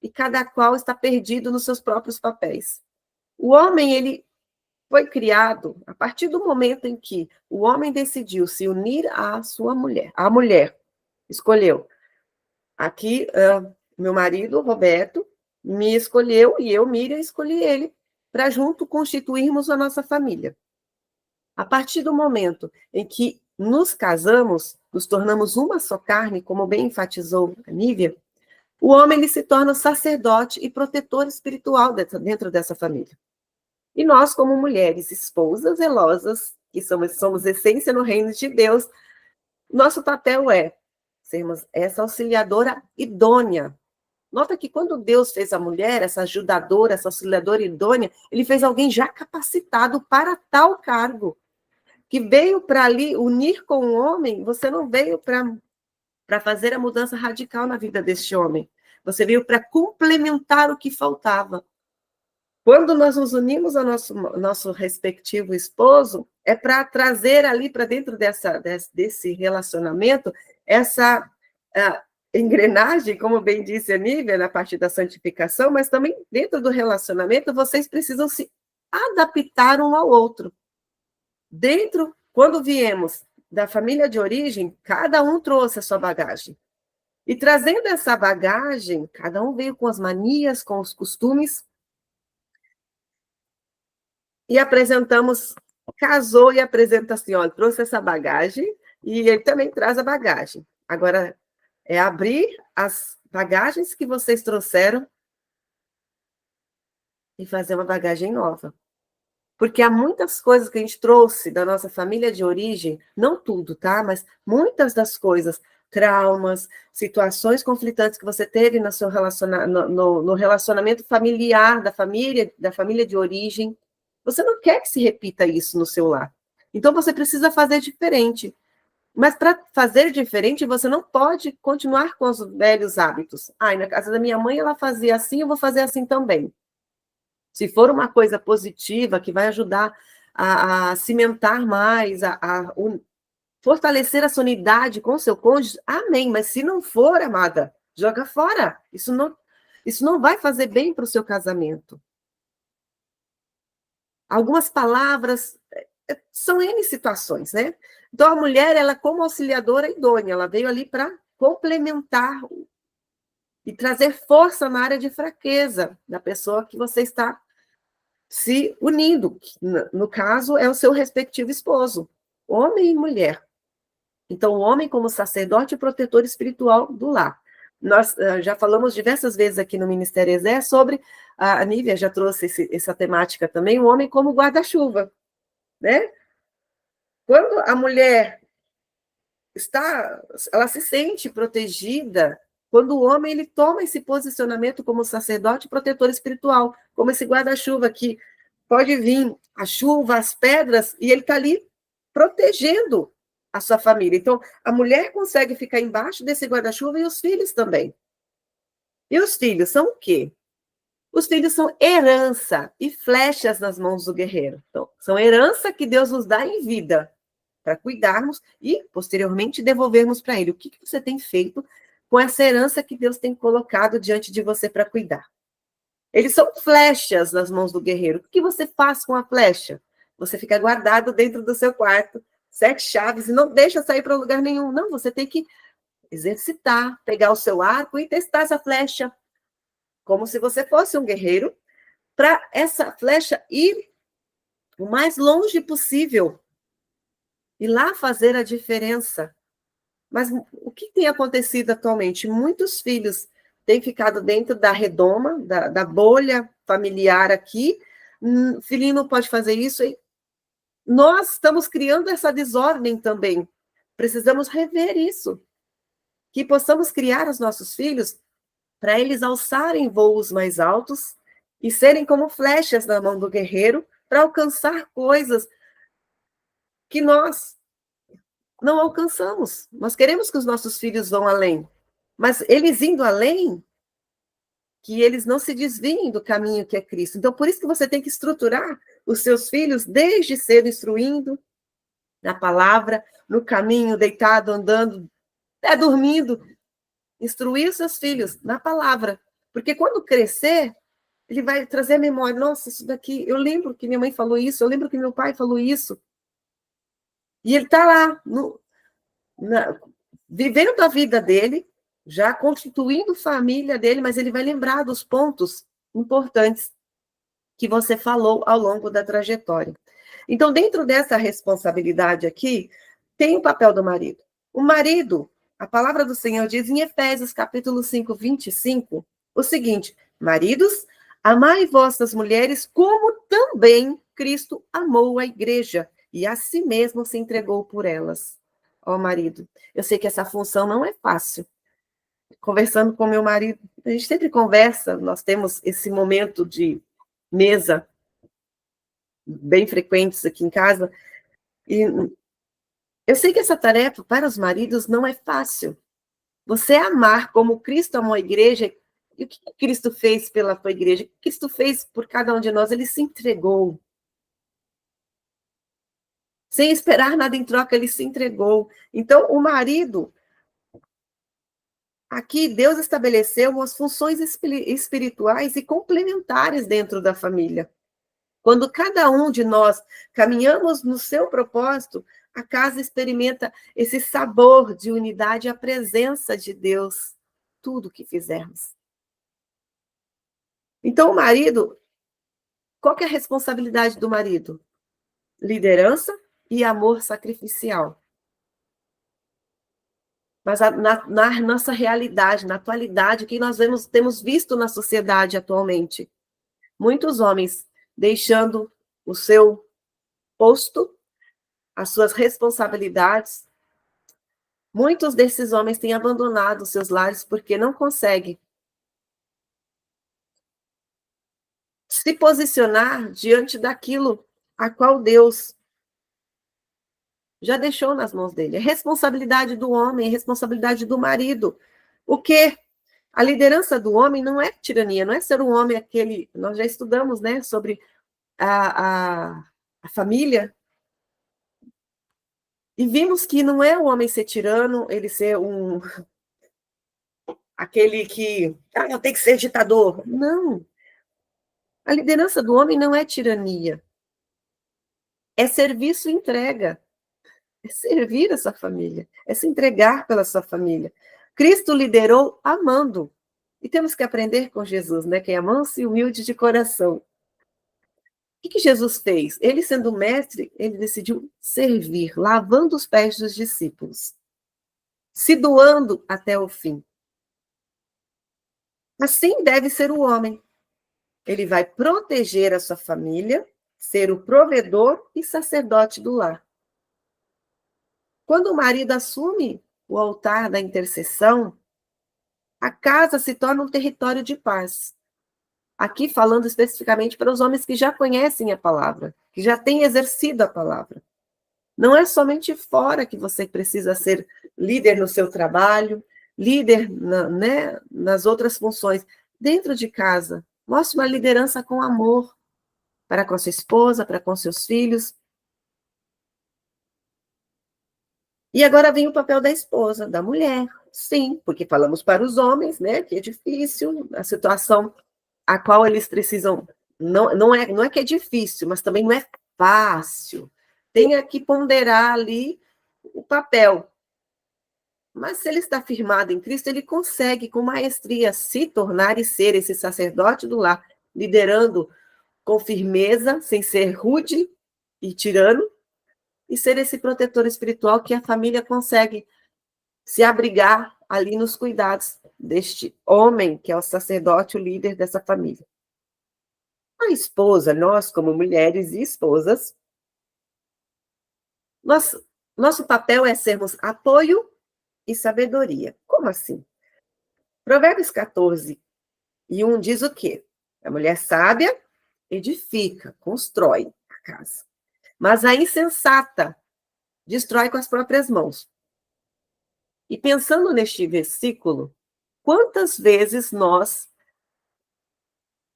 e cada qual está perdido nos seus próprios papéis. O homem, ele foi criado a partir do momento em que o homem decidiu se unir à sua mulher. A mulher escolheu. Aqui, meu marido, Roberto, me escolheu e eu, Miriam, escolhi ele para junto constituirmos a nossa família. A partir do momento em que nos casamos, nos tornamos uma só carne, como bem enfatizou a Nívia, o homem ele se torna sacerdote e protetor espiritual dentro dessa família. E nós, como mulheres esposas zelosas, que somos essência no reino de Deus, nosso papel é sermos essa auxiliadora idônea. Nota que quando Deus fez a mulher, essa ajudadora, essa auxiliadora idônea, ele fez alguém já capacitado para tal cargo. Que veio para ali unir com o homem, você não veio para fazer a mudança radical na vida deste homem. Você veio para complementar o que faltava. Quando nós nos unimos ao nosso respectivo esposo, é para trazer ali para dentro desse relacionamento essa engrenagem, como bem disse a Nívia, na parte da santificação, mas também dentro do relacionamento, vocês precisam se adaptar um ao outro. Quando viemos da família de origem, cada um trouxe a sua bagagem. E trazendo essa bagagem, cada um veio com as manias, com os costumes, e casou e apresenta assim, olha, trouxe essa bagagem, e ele também traz a bagagem. Agora, é abrir as bagagens que vocês trouxeram e fazer uma bagagem nova. Porque há muitas coisas que a gente trouxe da nossa família de origem, não tudo, tá? Mas muitas das coisas, traumas, situações conflitantes que você teve no relacionamento familiar da família de origem, você não quer que se repita isso no seu lar. Então, você precisa fazer diferente. Mas para fazer diferente, você não pode continuar com os velhos hábitos. Na casa da minha mãe, ela fazia assim, eu vou fazer assim também. Se for uma coisa positiva, que vai ajudar a cimentar mais, a fortalecer a sua unidade com o seu cônjuge, amém. Mas se não for, amada, joga fora. Isso não vai fazer bem para o seu casamento. Algumas palavras são N situações, né? Então, a mulher, ela como auxiliadora idônea, ela veio ali para complementar e trazer força na área de fraqueza da pessoa que você está se unindo. No caso, é o seu respectivo esposo, homem e mulher. Então, o homem como sacerdote e protetor espiritual do lar. Nós já falamos diversas vezes aqui no Ministério Exé sobre, a Nívia já trouxe essa temática também, o homem como guarda-chuva, né? Quando a mulher ela se sente protegida, quando o homem ele toma esse posicionamento como sacerdote e protetor espiritual, como esse guarda-chuva que pode vir a chuva, as pedras, e ele está ali protegendo a sua família. Então, a mulher consegue ficar embaixo desse guarda-chuva e os filhos também. E os filhos são o quê? Os filhos são herança e flechas nas mãos do guerreiro. Então, são herança que Deus nos dá em vida para cuidarmos e, posteriormente, devolvermos para Ele. O que você tem feito com essa herança que Deus tem colocado diante de você para cuidar? Eles são flechas nas mãos do guerreiro. O que você faz com a flecha? Você fica guardado dentro do seu quarto, 7 chaves, e não deixa sair para lugar nenhum. Não, você tem que exercitar, pegar o seu arco e testar essa flecha, como se você fosse um guerreiro, para essa flecha ir o mais longe possível e lá fazer a diferença. Mas o que tem acontecido atualmente? Muitos filhos têm ficado dentro da redoma, da bolha familiar aqui. Filhinho não pode fazer isso. E nós estamos criando essa desordem também. Precisamos rever isso. Que possamos criar os nossos filhos para eles alçarem voos mais altos e serem como flechas na mão do guerreiro para alcançar coisas que nós não alcançamos. Nós queremos que os nossos filhos vão além, mas eles indo além, que eles não se desviem do caminho que é Cristo. Então, por isso que você tem que estruturar os seus filhos desde cedo, instruindo na palavra, no caminho, deitado, andando, até dormindo. Instruir os seus filhos na palavra. Porque quando crescer, ele vai trazer a memória. Nossa, isso daqui, eu lembro que minha mãe falou isso, eu lembro que meu pai falou isso. E ele está lá, vivendo a vida dele, já constituindo família dele, mas ele vai lembrar dos pontos importantes que você falou ao longo da trajetória. Então, dentro dessa responsabilidade aqui, tem o papel do marido. O marido, a palavra do Senhor diz em Efésios, capítulo 5, 25, o seguinte: maridos, amai vossas mulheres como também Cristo amou a igreja e a si mesmo se entregou por elas. Ó, marido, eu sei que essa função não é fácil. Conversando com meu marido, a gente sempre conversa, nós temos esse momento de mesa bem frequentes aqui em casa, e eu sei que essa tarefa para os maridos não é fácil. Você amar como Cristo amou a igreja, e o que Cristo fez pela sua igreja? O que Cristo fez por cada um de nós? Ele se entregou. Sem esperar nada em troca, ele se entregou. Então, o marido, aqui Deus estabeleceu umas funções espirituais e complementares dentro da família. Quando cada um de nós caminhamos no seu propósito, a casa experimenta esse sabor de unidade e a presença de Deus, tudo que fizermos. Então, o marido, qual que é a responsabilidade do marido? Liderança e amor sacrificial. Mas na nossa realidade, na atualidade, o que nós temos visto na sociedade atualmente? Muitos homens deixando o seu posto, as suas responsabilidades. Muitos desses homens têm abandonado os seus lares porque não conseguem se posicionar diante daquilo a qual Deus já deixou nas mãos dele. É responsabilidade do homem, é responsabilidade do marido. O quê? A liderança do homem não é tirania, não é ser um homem aquele... Nós já estudamos, né, sobre a família, e vimos que não é o homem ser tirano, ele ser aquele que tem que ser ditador. Não. A liderança do homem não é tirania. É serviço e entrega. É servir essa família. É se entregar pela sua família. Cristo liderou amando. E temos que aprender com Jesus, né? Que é manso e humilde de coração. O que Jesus fez? Ele, sendo mestre, ele decidiu servir, lavando os pés dos discípulos, se doando até o fim. Assim deve ser o homem. Ele vai proteger a sua família, ser o provedor e sacerdote do lar. Quando o marido assume o altar da intercessão, a casa se torna um território de paz. Aqui falando especificamente para os homens que já conhecem a palavra, que já têm exercido a palavra. Não é somente fora que você precisa ser líder no seu trabalho, líder nas outras funções. Dentro de casa, mostre uma liderança com amor para com a sua esposa, para com seus filhos. E agora vem o papel da esposa, da mulher. Sim, porque falamos para os homens, né, que é difícil a situação a qual eles precisam. Não é que é difícil, mas também não é fácil. Tem que ponderar ali o papel. Mas se ele está firmado em Cristo, ele consegue, com maestria, se tornar e ser esse sacerdote do lar, liderando com firmeza, sem ser rude e tirano, e ser esse protetor espiritual que a família consegue se abrigar ali nos cuidados deste homem, que é o sacerdote, o líder dessa família. A esposa, nós como mulheres e esposas, nosso papel é sermos apoio e sabedoria. Como assim? Provérbios 14:1 diz o quê? A mulher sábia edifica, constrói a casa. Mas a insensata destrói com as próprias mãos. E pensando neste versículo, quantas vezes nós,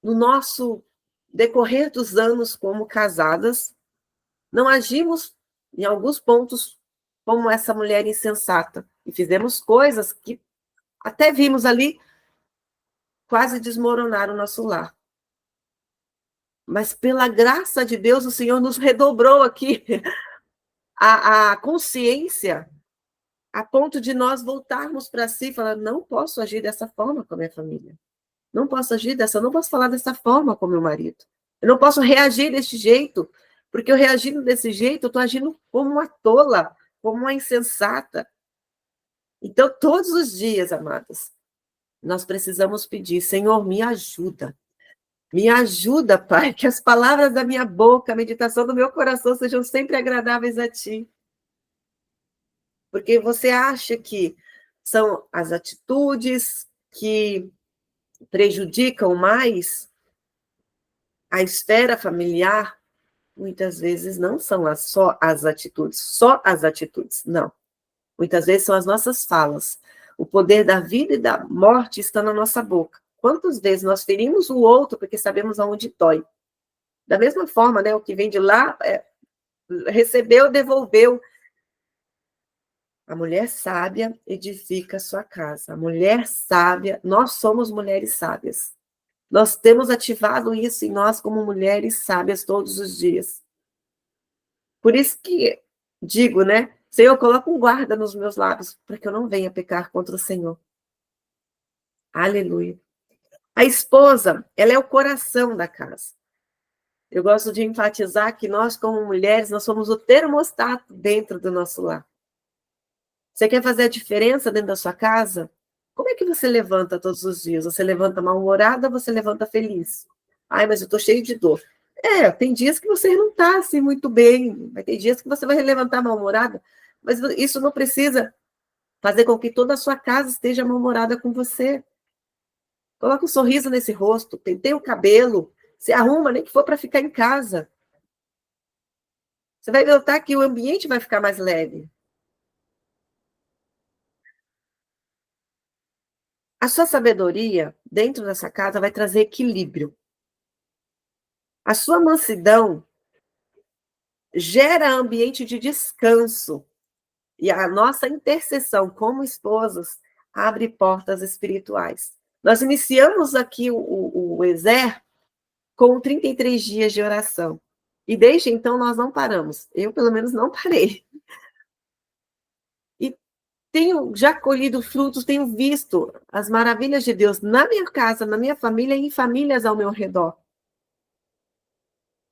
no nosso decorrer dos anos como casadas, não agimos em alguns pontos como essa mulher insensata e fizemos coisas que até vimos ali quase desmoronar o nosso lar. Mas pela graça de Deus, o Senhor nos redobrou aqui a consciência a ponto de nós voltarmos para si e falar, não posso agir dessa forma com a minha família. Não posso agir não posso falar dessa forma com meu marido. Eu não posso reagir desse jeito, porque eu reagindo desse jeito, eu estou agindo como uma tola, como uma insensata. Então, todos os dias, amadas, nós precisamos pedir, Senhor, me ajuda. Me ajuda, Pai, que as palavras da minha boca, a meditação do meu coração sejam sempre agradáveis a Ti. Porque você acha que são as atitudes que prejudicam mais a esfera familiar? Muitas vezes não são só as atitudes, não. Muitas vezes são as nossas falas. O poder da vida e da morte está na nossa boca. Quantas vezes nós ferimos o outro porque sabemos aonde dói? Da mesma forma, né, o que vem de lá, recebeu, devolveu. A mulher sábia edifica a sua casa. A mulher sábia, nós somos mulheres sábias. Nós temos ativado isso em nós como mulheres sábias todos os dias. Por isso que digo, né? Senhor, coloca um guarda nos meus lábios, para que eu não venha pecar contra o Senhor. Aleluia. A esposa, ela é o coração da casa. Eu gosto de enfatizar que nós, como mulheres, nós somos o termostato dentro do nosso lar. Você quer fazer a diferença dentro da sua casa? Como é que você levanta todos os dias? Você levanta mal-humorada ou você levanta feliz? Ai, mas eu estou cheio de dor. Tem dias que você não está assim muito bem, vai ter dias que você vai levantar mal-humorada, mas isso não precisa fazer com que toda a sua casa esteja mal-humorada com você. Coloca um sorriso nesse rosto, penteia o cabelo, se arruma, nem que for para ficar em casa. Você vai notar que o ambiente vai ficar mais leve. A sua sabedoria dentro dessa casa vai trazer equilíbrio. A sua mansidão gera ambiente de descanso. E a nossa intercessão como esposas abre portas espirituais. Nós iniciamos aqui o Ezer com 33 dias de oração. E desde então nós não paramos. Eu, pelo menos, não parei. tenho já colhido frutos, tenho visto as maravilhas de Deus na minha casa, na minha família e em famílias ao meu redor.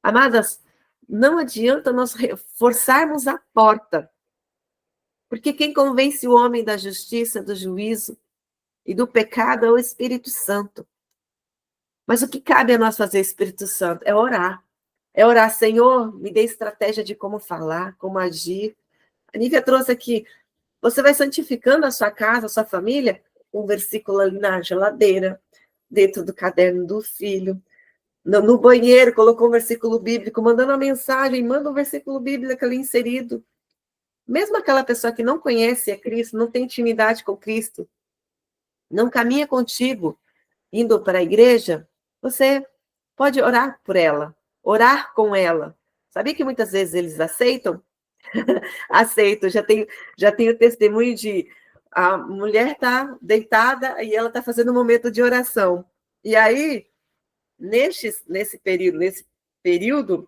Amadas, não adianta nós forçarmos a porta, porque quem convence o homem da justiça, do juízo e do pecado é o Espírito Santo. Mas o que cabe a nós fazer, Espírito Santo? É orar. É orar, Senhor, me dê estratégia de como falar, como agir. A Nívia trouxe aqui, você vai santificando a sua casa, a sua família, um versículo ali na geladeira, dentro do caderno do filho, no banheiro, colocou um versículo bíblico, mandando uma mensagem, manda um versículo bíblico ali inserido. Mesmo aquela pessoa que não conhece a Cristo, não tem intimidade com Cristo, não caminha contigo, indo para a igreja, você pode orar por ela, orar com ela. Sabia que muitas vezes eles aceitam? Aceitam. Já tenho testemunho de a mulher está deitada e ela está fazendo um momento de oração. E aí, nesse período,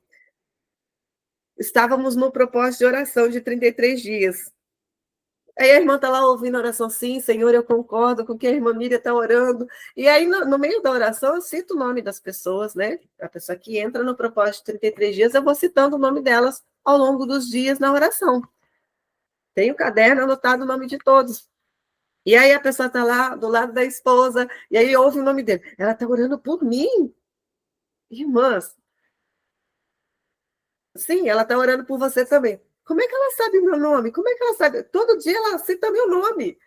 estávamos no propósito de oração de 33 dias. Aí a irmã está lá ouvindo a oração, sim, Senhor, eu concordo com o que a irmã Miriam está orando. E aí, no meio da oração, eu cito o nome das pessoas, né? A pessoa que entra no propósito de 33 dias, eu vou citando o nome delas ao longo dos dias na oração. Tem o caderno anotado o nome de todos. E aí a pessoa está lá do lado da esposa, e aí ouve o nome dele. Ela está orando por mim. Irmãs, sim, ela está orando por você também. Como é que ela sabe o meu nome? Como é que ela sabe? Todo dia ela cita meu nome.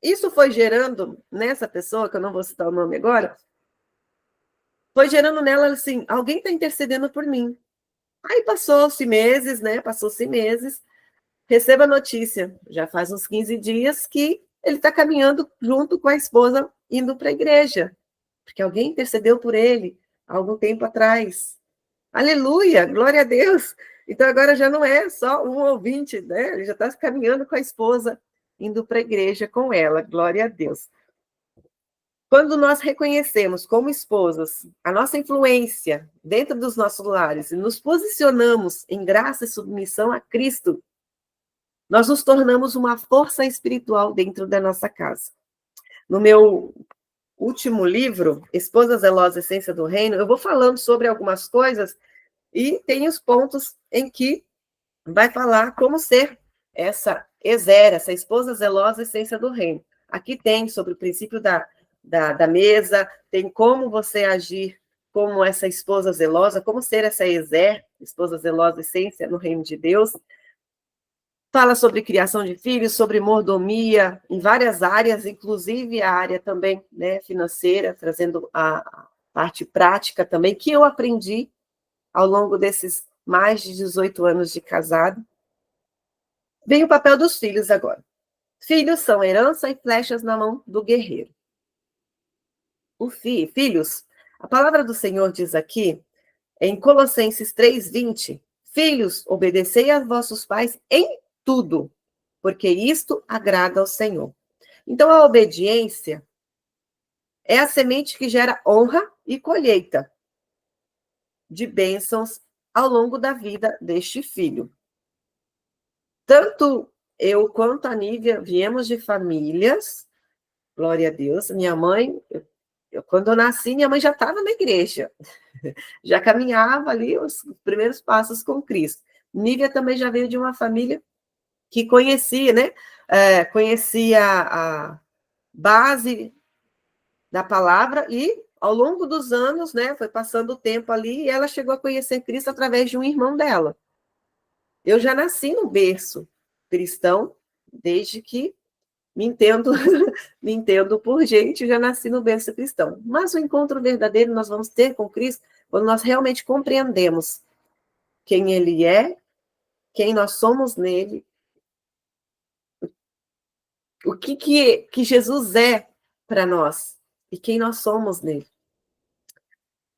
Isso foi gerando nessa pessoa, que eu não vou citar o nome agora, foi gerando nela assim, alguém está intercedendo por mim. Aí passou-se meses, né? Passou-se meses, receba a notícia, já faz uns 15 dias que ele está caminhando junto com a esposa, indo para a igreja, porque alguém intercedeu por ele há algum tempo atrás. Aleluia, glória a Deus. Então agora já não é só um ouvinte, né? Ele já está caminhando com a esposa, indo para a igreja com ela, glória a Deus. Quando nós reconhecemos como esposas a nossa influência dentro dos nossos lares e nos posicionamos em graça e submissão a Cristo, nós nos tornamos uma força espiritual dentro da nossa casa. No meu último livro, Esposa Zelosa, Essência do Reino, eu vou falando sobre algumas coisas e tem os pontos em que vai falar como ser essa essa esposa zelosa, essência do reino. Aqui tem sobre o princípio da mesa, tem como você agir como essa esposa zelosa, como ser essa esposa zelosa, essência no reino de Deus. Fala sobre criação de filhos, sobre mordomia em várias áreas, inclusive a área também, né, financeira, trazendo a parte prática também, que eu aprendi ao longo desses mais de 18 anos de casado. Vem o papel dos filhos agora. Filhos são herança e flechas na mão do guerreiro. Filhos, a palavra do Senhor diz aqui, em Colossenses 3:20, filhos, obedecei a vossos pais em tudo, porque isto agrada ao Senhor. Então, a obediência é a semente que gera honra e colheita de bênçãos ao longo da vida deste filho. Tanto eu quanto a Nívia viemos de famílias, glória a Deus, minha mãe, quando eu nasci, minha mãe já estava na igreja, já caminhava ali os primeiros passos com Cristo. Nívia também já veio de uma família que conhecia, né? Conhecia a base da palavra e, ao longo dos anos, né, foi passando o tempo ali e ela chegou a conhecer Cristo através de um irmão dela. Eu já nasci no berço cristão, desde que me entendo, me entendo por gente, já nasci no berço cristão. Mas o encontro verdadeiro nós vamos ter com Cristo quando nós realmente compreendemos quem Ele é, quem nós somos nele, o que Jesus é para nós e quem nós somos nele.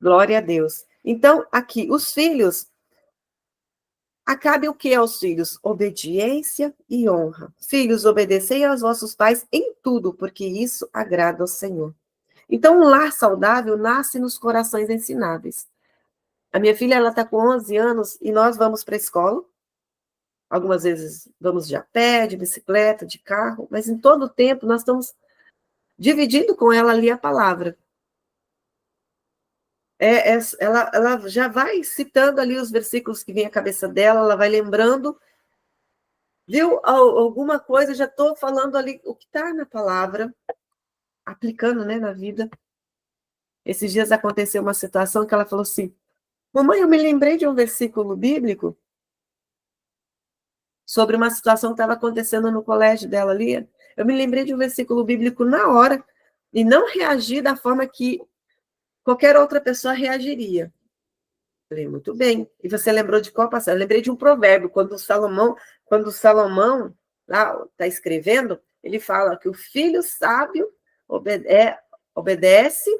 Glória a Deus. Então, aqui, os filhos, acabe o que aos filhos? Obediência e honra. Filhos, obedecei aos vossos pais em tudo, porque isso agrada ao Senhor. Então, um lar saudável nasce nos corações ensináveis. A minha filha, ela está com 11 anos e nós vamos para a escola. Algumas vezes vamos de a pé, de bicicleta, de carro, mas em todo o tempo nós estamos dividindo com ela ali a palavra. Ela já vai citando ali os versículos que vem à cabeça dela, ela vai lembrando, viu alguma coisa, já estou falando ali o que está na palavra, aplicando, né, na vida. Esses dias aconteceu uma situação que ela falou assim: mamãe, eu me lembrei de um versículo bíblico sobre uma situação que estava acontecendo no colégio dela ali. Eu me lembrei de um versículo bíblico na hora e não reagi da forma que qualquer outra pessoa reagiria. Falei, muito bem. E você lembrou de qual passagem? Eu lembrei de um provérbio, quando Salomão lá está escrevendo, ele fala que o filho sábio obedece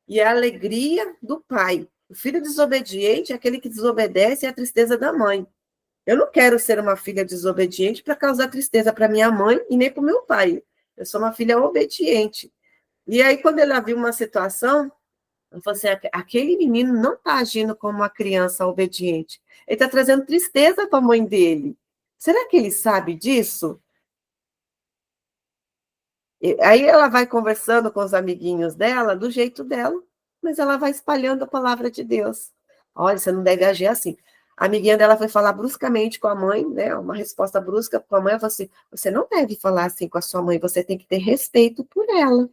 e é a alegria do pai. O filho desobediente é aquele que desobedece e é a tristeza da mãe. Eu não quero ser uma filha desobediente para causar tristeza para minha mãe e nem para o meu pai. Eu sou uma filha obediente. E aí, quando ela viu uma situação, ela falou assim: aquele menino não está agindo como uma criança obediente. Ele está trazendo tristeza para a mãe dele. Será que ele sabe disso? Aí ela vai conversando com os amiguinhos dela, do jeito dela, mas ela vai espalhando a palavra de Deus. Olha, você não deve agir assim. A amiguinha dela foi falar bruscamente com a mãe, né? Uma resposta brusca com a mãe. Ela falou assim: você não deve falar assim com a sua mãe, você tem que ter respeito por ela.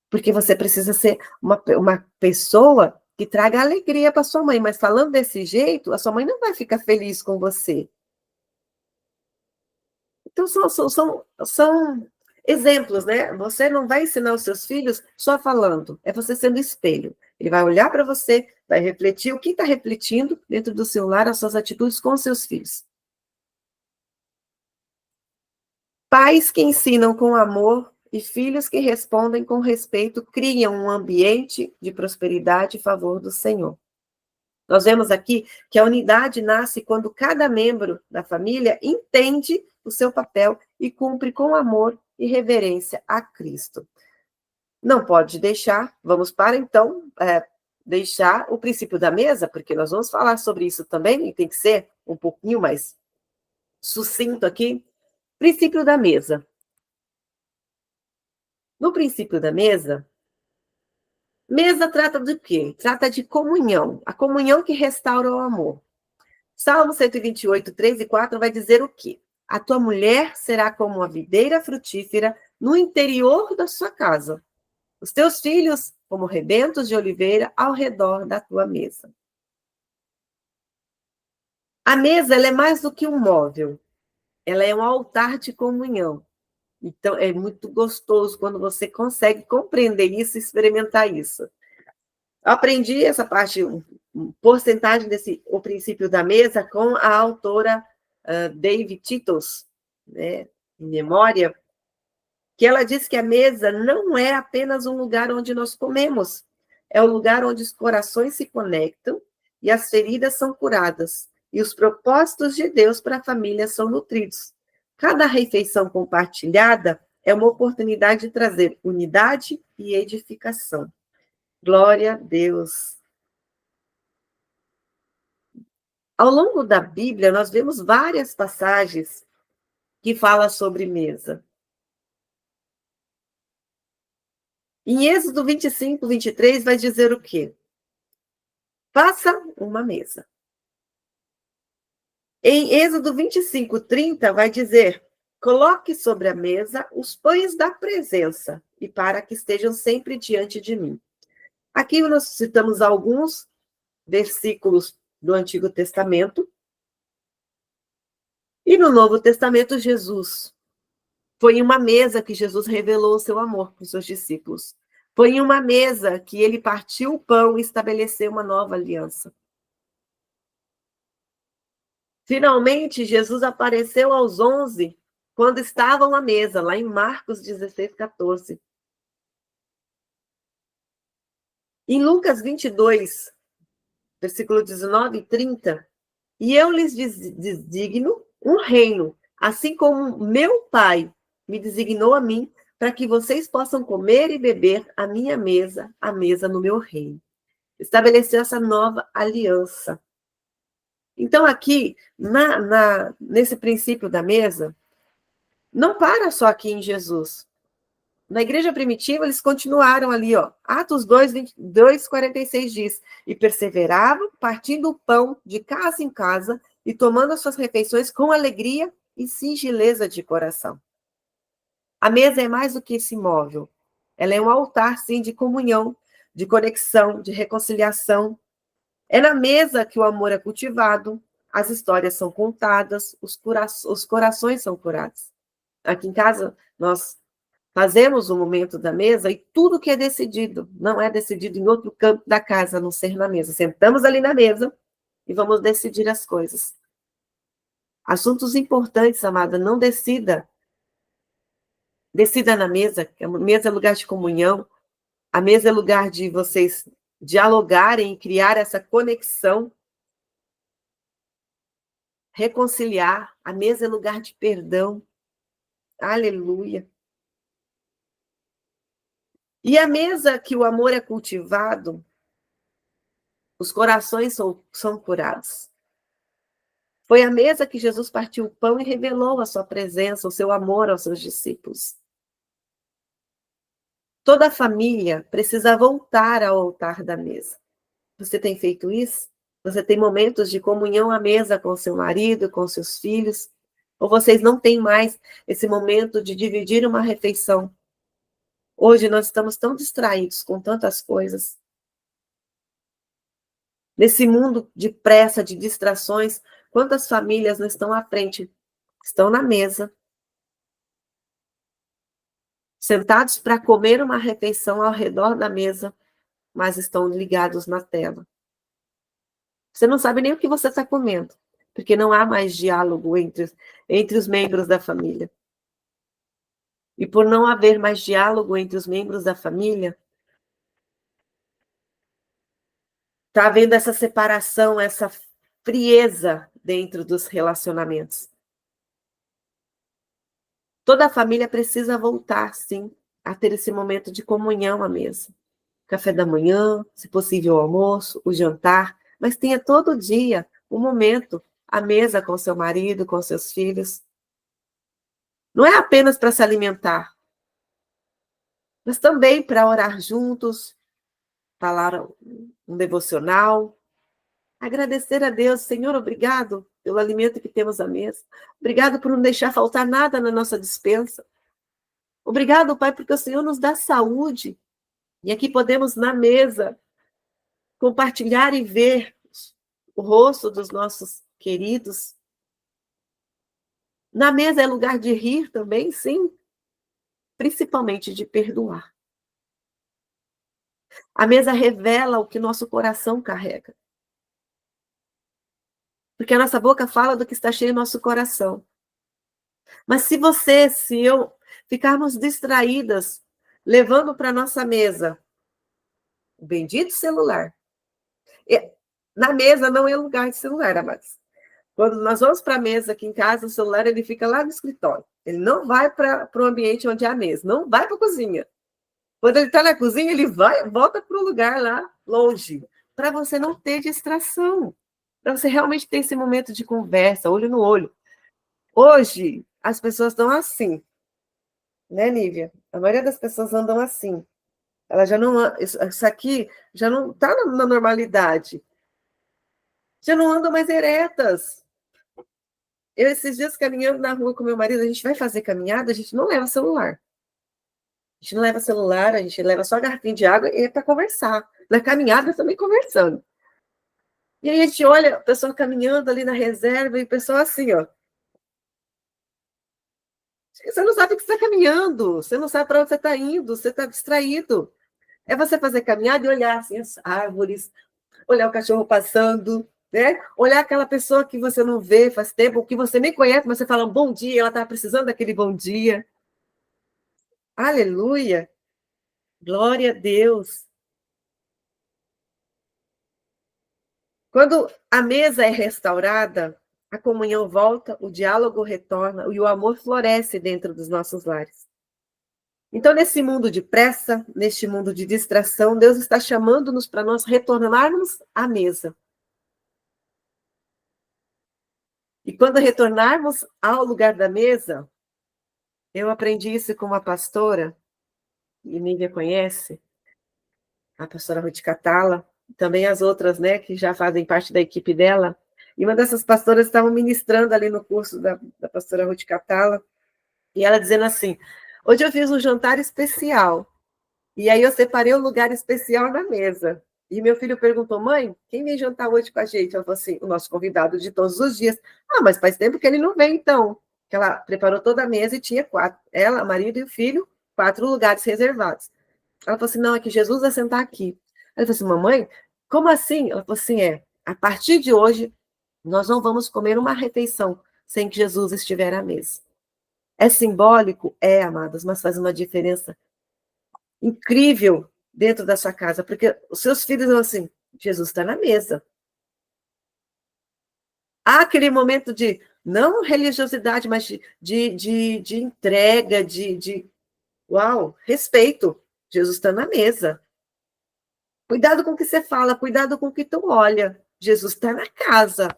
Porque você precisa ser uma pessoa que traga alegria para sua mãe. Mas falando desse jeito, a sua mãe não vai ficar feliz com você. Então, são exemplos, né? Você não vai ensinar os seus filhos só falando, é você sendo espelho. Ele vai olhar para você, vai refletir o que está refletindo dentro do seu lar, as suas atitudes com os seus filhos. Pais que ensinam com amor e filhos que respondem com respeito criam um ambiente de prosperidade em favor do Senhor. Nós vemos aqui que a unidade nasce quando cada membro da família entende o seu papel e cumpre com amor e reverência a Cristo. Não pode deixar, vamos para então deixar o princípio da mesa, porque nós vamos falar sobre isso também, e tem que ser um pouquinho mais sucinto aqui. Princípio da mesa. No princípio da mesa trata do quê? Trata de comunhão, a comunhão que restaura o amor. Salmo 128, 3 e 4 vai dizer o quê? A tua mulher será como uma videira frutífera no interior da sua casa. Os teus filhos como rebentos de oliveira ao redor da tua mesa. A mesa ela é mais do que um móvel. Ela é um altar de comunhão. Então, é muito gostoso quando você consegue compreender isso e experimentar isso. Eu aprendi essa parte, porcentagem o princípio da mesa, com a autora David Titos, né, em memória, que ela diz que a mesa não é apenas um lugar onde nós comemos, é o lugar onde os corações se conectam e as feridas são curadas, e os propósitos de Deus para a família são nutridos. Cada refeição compartilhada é uma oportunidade de trazer unidade e edificação. Glória a Deus. Ao longo da Bíblia, nós vemos várias passagens que falam sobre mesa. Em Êxodo 25, 23, vai dizer o quê? Faça uma mesa. Em Êxodo 25, 30, vai dizer: coloque sobre a mesa os pães da presença, e para que estejam sempre diante de mim. Aqui nós citamos alguns versículos do Antigo Testamento. E no Novo Testamento, Jesus. Foi em uma mesa que Jesus revelou o seu amor para os seus discípulos. Foi em uma mesa que ele partiu o pão e estabeleceu uma nova aliança. Finalmente, Jesus apareceu aos 11, quando estavam à mesa, lá em Marcos 16, 14. Em Lucas 22, versículo 19 e 30, e eu lhes designo um reino, assim como meu Pai me designou a mim, para que vocês possam comer e beber à minha mesa, a mesa no meu reino. Estabeleceu essa nova aliança. Então, aqui, nesse princípio da mesa, não para só aqui em Jesus. Na igreja primitiva, eles continuaram ali, ó. Atos 2:46 diz: e perseveravam, partindo o pão de casa em casa e tomando as suas refeições com alegria e singeleza de coração. A mesa é mais do que esse móvel. Ela é um altar, sim, de comunhão, de conexão, de reconciliação. É na mesa que o amor é cultivado, as histórias são contadas, os corações são curados. Aqui em casa, nós fazemos o momento da mesa e tudo que é decidido, não é decidido em outro canto da casa, a não ser na mesa. Sentamos ali na mesa e vamos decidir as coisas. Assuntos importantes, amada, não decida. Decida na mesa, que a mesa é lugar de comunhão, a mesa é lugar de vocês dialogarem e criar essa conexão, reconciliar, a mesa é lugar de perdão. Aleluia. E a mesa que o amor é cultivado, os corações são curados. Foi a mesa que Jesus partiu o pão e revelou a sua presença, o seu amor aos seus discípulos. Toda família precisa voltar ao altar da mesa. Você tem feito isso? Você tem momentos de comunhão à mesa com seu marido, com seus filhos? Ou vocês não têm mais esse momento de dividir uma refeição? Hoje nós estamos tão distraídos com tantas coisas. Nesse mundo de pressa, de distrações, quantas famílias não estão à frente? Estão na mesa, sentados para comer uma refeição ao redor da mesa, mas estão ligados na tela. Você não sabe nem o que você está comendo, porque não há mais diálogo entre os membros da família. E por não haver mais diálogo entre os membros da família, está havendo essa separação, essa frieza dentro dos relacionamentos. Toda a família precisa voltar, sim, a ter esse momento de comunhão à mesa. Café da manhã, se possível o almoço, o jantar, mas tenha todo dia um momento à mesa com seu marido, com seus filhos. Não é apenas para se alimentar, mas também para orar juntos, falar um devocional, agradecer a Deus. Senhor, obrigado pelo alimento que temos à mesa. Obrigado por não deixar faltar nada na nossa despensa. Obrigado, Pai, porque o Senhor nos dá saúde. E aqui podemos, na mesa, compartilhar e ver o rosto dos nossos queridos. Na mesa é lugar de rir também, sim, principalmente de perdoar. A mesa revela o que nosso coração carrega. Porque a nossa boca fala do que está cheio no nosso coração. Mas se eu ficarmos distraídas, levando para a nossa mesa o bendito celular. Na mesa não é lugar de celular, amados. Quando nós vamos para a mesa aqui em casa, o celular ele fica lá no escritório. Ele não vai para o ambiente onde há a mesa, não vai para a cozinha. Quando ele está na cozinha, ele volta para o lugar lá, longe, para você não ter distração, para você realmente ter esse momento de conversa, olho no olho. Hoje, as pessoas estão assim, né, Nívia? A maioria das pessoas andam assim. Ela já não, isso aqui já não está na normalidade. Já não andam mais eretas. Eu, esses dias, caminhando na rua com meu marido, a gente vai fazer caminhada, a gente não leva celular. A gente não leva celular, a gente leva só a garrafinha de água e é para conversar. Na caminhada, também conversando. E aí a gente olha a pessoa caminhando ali na reserva e o pessoal assim, ó. Você não sabe o que você está caminhando, você não sabe para onde você está indo, você está distraído. É você fazer caminhada e olhar assim, as árvores, olhar o cachorro passando, né? Olhar aquela pessoa que você não vê faz tempo, que você nem conhece, mas você fala um bom dia, ela estava precisando daquele bom dia. Aleluia! Glória a Deus! Quando a mesa é restaurada, a comunhão volta, o diálogo retorna e o amor floresce dentro dos nossos lares. Então, nesse mundo de pressa, neste mundo de distração, Deus está chamando-nos para nós retornarmos à mesa. E quando retornarmos ao lugar da mesa, eu aprendi isso com uma pastora, e Nívia conhece, a pastora Ruth Catala, também as outras, né, que já fazem parte da equipe dela. E uma dessas pastoras estava ministrando ali no curso da pastora Ruth Catala, e ela dizendo assim: hoje eu fiz um jantar especial, e aí eu separei um lugar especial na mesa. E meu filho perguntou: mãe, quem vem jantar hoje com a gente? Ela falou assim: o nosso convidado de todos os dias. Ah, mas faz tempo que ele não vem, então. Que ela preparou toda a mesa e tinha 4. Ela, o marido e o filho, 4 lugares reservados. Ela falou assim: não, é que Jesus vai sentar aqui. Ela falou assim: mamãe, como assim? Ela falou assim: a partir de hoje, nós não vamos comer uma refeição sem que Jesus estiver à mesa. É simbólico? É, amados, mas faz uma diferença incrível dentro da sua casa, porque os seus filhos vão assim: Jesus está na mesa. Há aquele momento de, não religiosidade, mas de entrega, uau, respeito. Jesus está na mesa. Cuidado com o que você fala, cuidado com o que tu olha. Jesus está na casa.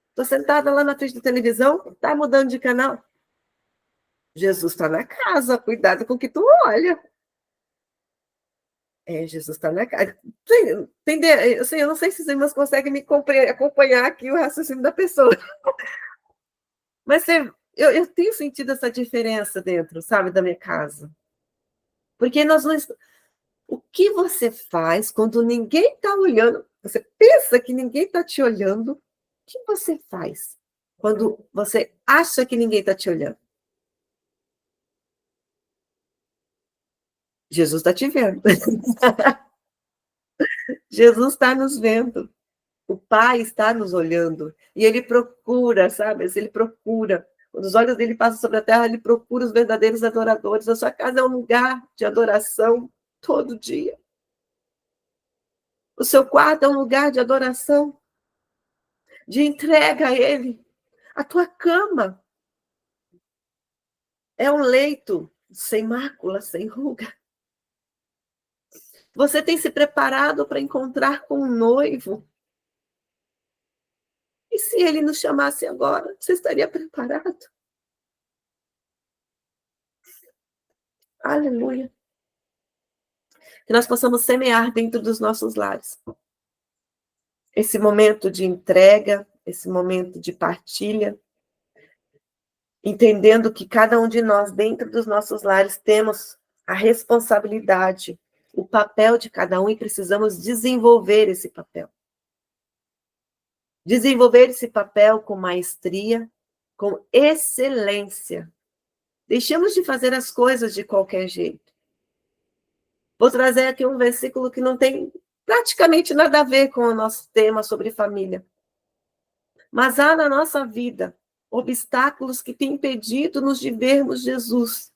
Estou sentada lá na frente da televisão, está mudando de canal. Jesus está na casa, cuidado com o que tu olha. Jesus está na casa. Entender? Assim, eu não sei se os irmãos conseguem me acompanhar aqui o raciocínio da pessoa. Mas eu tenho sentido essa diferença dentro, sabe, da minha casa. Porque nós não. O que você faz quando ninguém está olhando? Você pensa que ninguém está te olhando? O que você faz quando você acha que ninguém está te olhando? Jesus está te vendo. Jesus está nos vendo. O Pai está nos olhando. E ele procura, sabe? Ele procura. Quando os olhos dele passam sobre a terra, ele procura os verdadeiros adoradores. A sua casa é um lugar de adoração todo dia. O seu quarto é um lugar de adoração, de entrega a ele. A tua cama é um leito sem mácula, sem ruga. Você tem se preparado para encontrar com o noivo. E se ele nos chamasse agora, você estaria preparado? Aleluia. Que nós possamos semear dentro dos nossos lares esse momento de entrega, esse momento de partilha, entendendo que cada um de nós, dentro dos nossos lares, temos a responsabilidade, o papel de cada um e precisamos desenvolver esse papel. Desenvolver esse papel com maestria, com excelência. Deixemos de fazer as coisas de qualquer jeito. Vou trazer aqui um versículo que não tem praticamente nada a ver com o nosso tema sobre família. Mas há na nossa vida obstáculos que têm impedido-nos de vermos Jesus.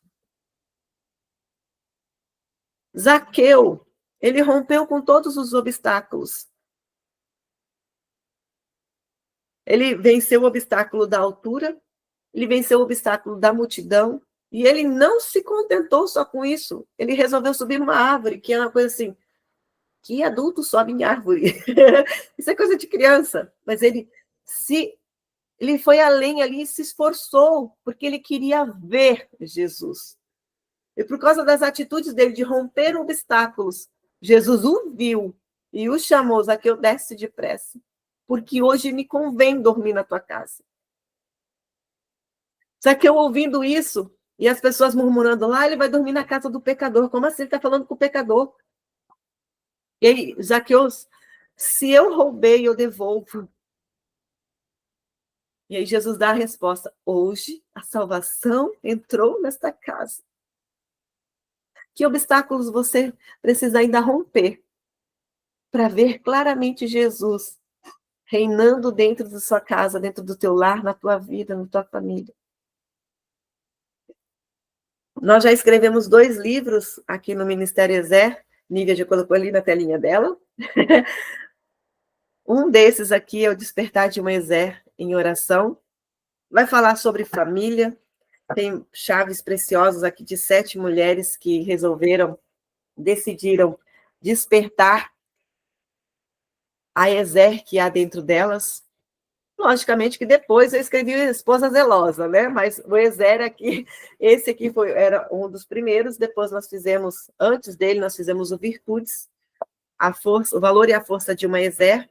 Zaqueu, ele rompeu com todos os obstáculos. Ele venceu o obstáculo da altura, ele venceu o obstáculo da multidão, e ele não se contentou só com isso. Ele resolveu subir numa árvore, que é uma coisa assim, que adulto sobe em árvore? Isso é coisa de criança. Mas ele foi além ali e se esforçou, porque ele queria ver Jesus. E por causa das atitudes dele de romper obstáculos, Jesus o viu e o chamou: Zaqueu, desce depressa, porque hoje me convém dormir na tua casa. Zaqueu ouvindo isso, e as pessoas murmurando lá, ele vai dormir na casa do pecador. Como assim? Ele está falando com o pecador. E aí, Zaqueu, se eu roubei, eu devolvo. E aí Jesus dá a resposta: hoje a salvação entrou nesta casa. Que obstáculos você precisa ainda romper para ver claramente Jesus reinando dentro da sua casa, dentro do teu lar, na tua vida, na tua família? Nós já escrevemos 2 livros aqui no Ministério Ezer. Nívia já colocou ali na telinha dela. Um desses aqui é o Despertar de uma Ezer em Oração. Vai falar sobre família. Tem chaves preciosas aqui de 7 mulheres que decidiram despertar a Ezer que há dentro delas. Logicamente que depois eu escrevi Esposa Zelosa, né? Mas o Ezer aqui, esse aqui era um dos primeiros, depois nós fizemos, antes dele, nós fizemos o Virtudes, a força, o valor e a força de uma Ezer.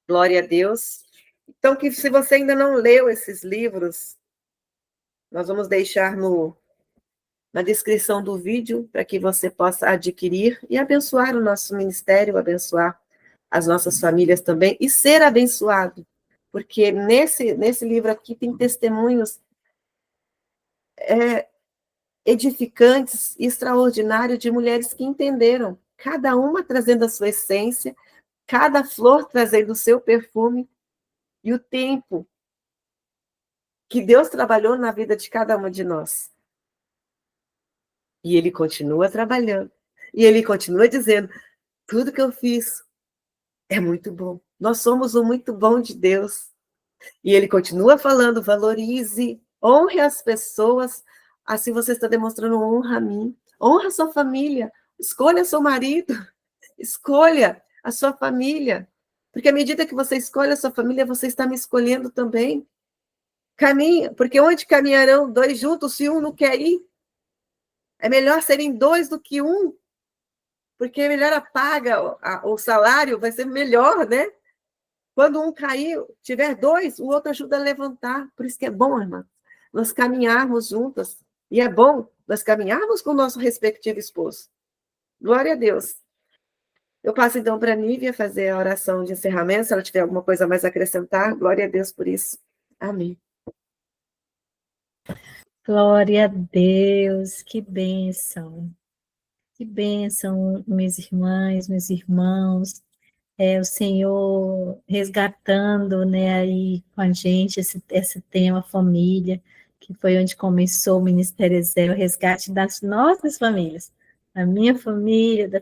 Glória a Deus. Então, que se você ainda não leu esses livros, nós vamos deixar na descrição do vídeo para que você possa adquirir e abençoar o nosso ministério, abençoar as nossas famílias também e ser abençoado. Porque nesse livro aqui tem testemunhos edificantes, extraordinários, de mulheres que entenderam, cada uma trazendo a sua essência, cada flor trazendo o seu perfume, e o tempo que Deus trabalhou na vida de cada uma de nós. E Ele continua trabalhando. E Ele continua dizendo, tudo que eu fiz é muito bom. Nós somos o muito bom de Deus. E Ele continua falando, valorize, honre as pessoas, assim você está demonstrando honra a mim. Honra a sua família, escolha seu marido, escolha a sua família. Porque à medida que você escolhe a sua família, você está me escolhendo também. Caminha, porque onde caminharão dois juntos se um não quer ir? É melhor serem dois do que um, porque melhor a paga, o salário vai ser melhor, né? Quando um cair, tiver dois, o outro ajuda a levantar. Por isso que é bom, irmã, nós caminharmos juntas. E é bom nós caminharmos com o nosso respectivo esposo. Glória a Deus. Eu passo então para a Nívia fazer a oração de encerramento, se ela tiver alguma coisa a mais a acrescentar. Glória a Deus por isso. Amém. Glória a Deus, que bênção. Que bênção, minhas irmãs, meus irmãos. O Senhor resgatando, né, aí com a gente esse tema família, que foi onde começou o Ministério Zé, o resgate das nossas famílias. A minha família, da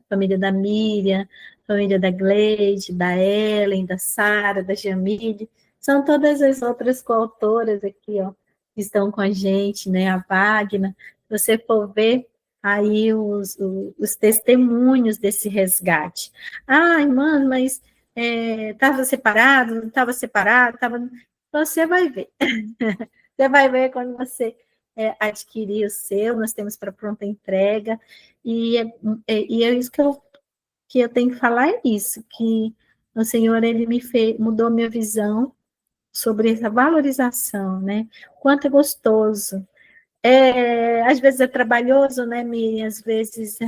família da Miriam, família da Gleide, da Ellen, da Sara, da Jamile, são todas as outras coautoras aqui, ó, que estão com a gente, né, a Wagner. Se você for ver aí os testemunhos desse resgate. Ai, mano, mas estava separado, não estava separado, estava... Você vai ver. Você vai ver quando você adquirir o seu, nós temos para pronta entrega, e é isso que eu tenho que falar, é isso, que o Senhor, Ele mudou minha visão sobre essa valorização, né? Quanto é gostoso. Às vezes é trabalhoso, né, Miriam? Às vezes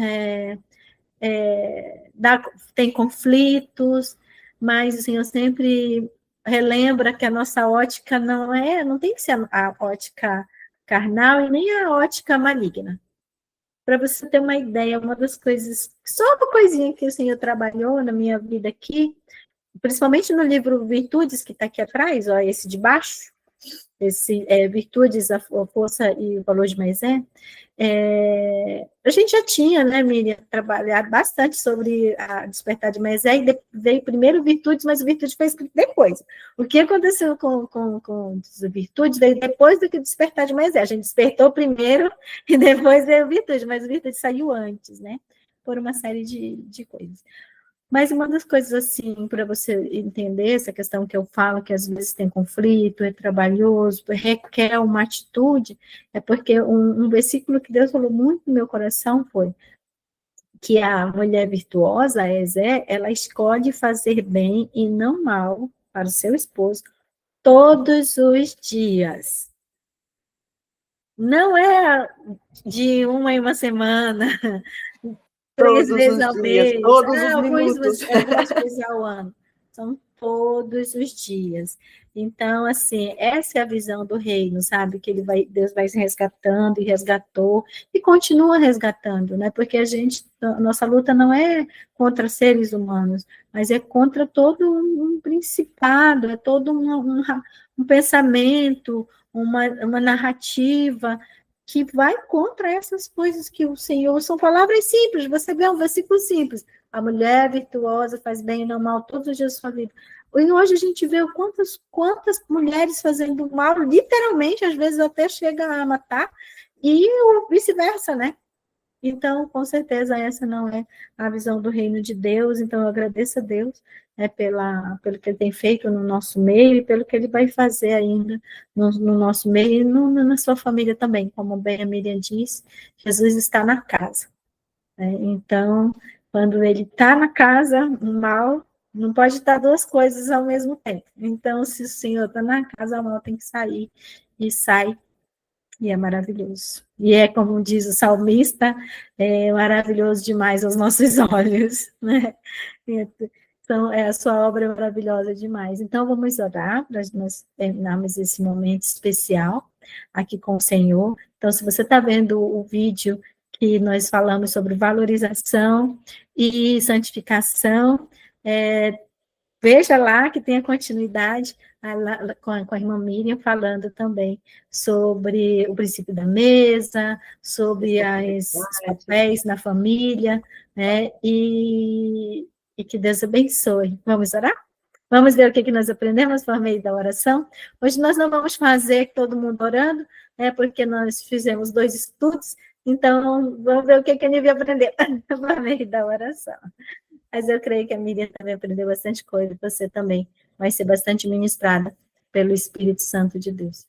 tem conflitos, mas assim, eu sempre relembro que a nossa ótica não tem que ser a ótica carnal e nem a ótica maligna. Para você ter uma ideia, uma das coisas, só uma coisinha que o Senhor trabalhou na minha vida aqui, principalmente no livro Virtudes, que está aqui atrás, ó, esse de baixo, esse Virtudes, a Força e o Valor de Maisé, a gente já tinha, né, Miriam, trabalhado bastante sobre a Despertar de Maisé, e veio primeiro Virtudes, mas o Virtudes foi escrito depois. O que aconteceu com os Virtudes veio depois do que Despertar de Maisé. A gente despertou primeiro e depois veio o Virtudes, mas o Virtudes saiu antes, né, por uma série de coisas. Mas uma das coisas, assim, para você entender essa questão que eu falo, que às vezes tem conflito, é trabalhoso, requer uma atitude, é porque um versículo que Deus falou muito no meu coração foi que a mulher virtuosa, a Ezé, ela escolhe fazer bem e não mal para o seu esposo todos os dias. Não é de uma em uma semana, 3 vezes ao mês, todos os minutos. algumas vezes ao ano. São todos os dias. Então, assim, essa é a visão do reino, sabe? Que Deus vai se resgatando e resgatou, e continua resgatando, né? Porque a nossa luta não é contra seres humanos, mas é contra todo um principado, é todo um pensamento, uma narrativa, que vai contra essas coisas que o Senhor, são palavras simples, você vê um versículo simples, a mulher virtuosa faz bem e não mal todos os dias da sua vida. E hoje a gente vê quantas mulheres fazendo mal, literalmente, às vezes até chega a matar, e vice-versa, né? Então, com certeza, essa não é a visão do reino de Deus. Então, eu agradeço a Deus pelo que Ele tem feito no nosso meio e pelo que Ele vai fazer ainda no nosso meio e na sua família também. Como bem a Miriam disse, Jesus está na casa. Né? Então, quando Ele está na casa, o mal não pode estar duas coisas ao mesmo tempo. Então, se o Senhor está na casa, o mal tem que sair e sai. E é maravilhoso. E é, como diz o salmista, é maravilhoso demais aos nossos olhos, né? Então, a sua obra é maravilhosa demais. Então, vamos orar para nós terminarmos esse momento especial aqui com o Senhor. Então, se você está vendo o vídeo que nós falamos sobre valorização e santificação, veja lá que tem a continuidade com a irmã Miriam falando também sobre o princípio da mesa, sobre os papéis na família, né? E que Deus abençoe. Vamos orar? Vamos ver o que nós aprendemos por meio da oração. Hoje nós não vamos fazer todo mundo orando, né? Porque nós fizemos 2 estudos, então vamos ver o que a Nívia aprendeu por meio da oração. Mas eu creio que a Miriam também aprendeu bastante coisa, você também vai ser bastante ministrada pelo Espírito Santo de Deus.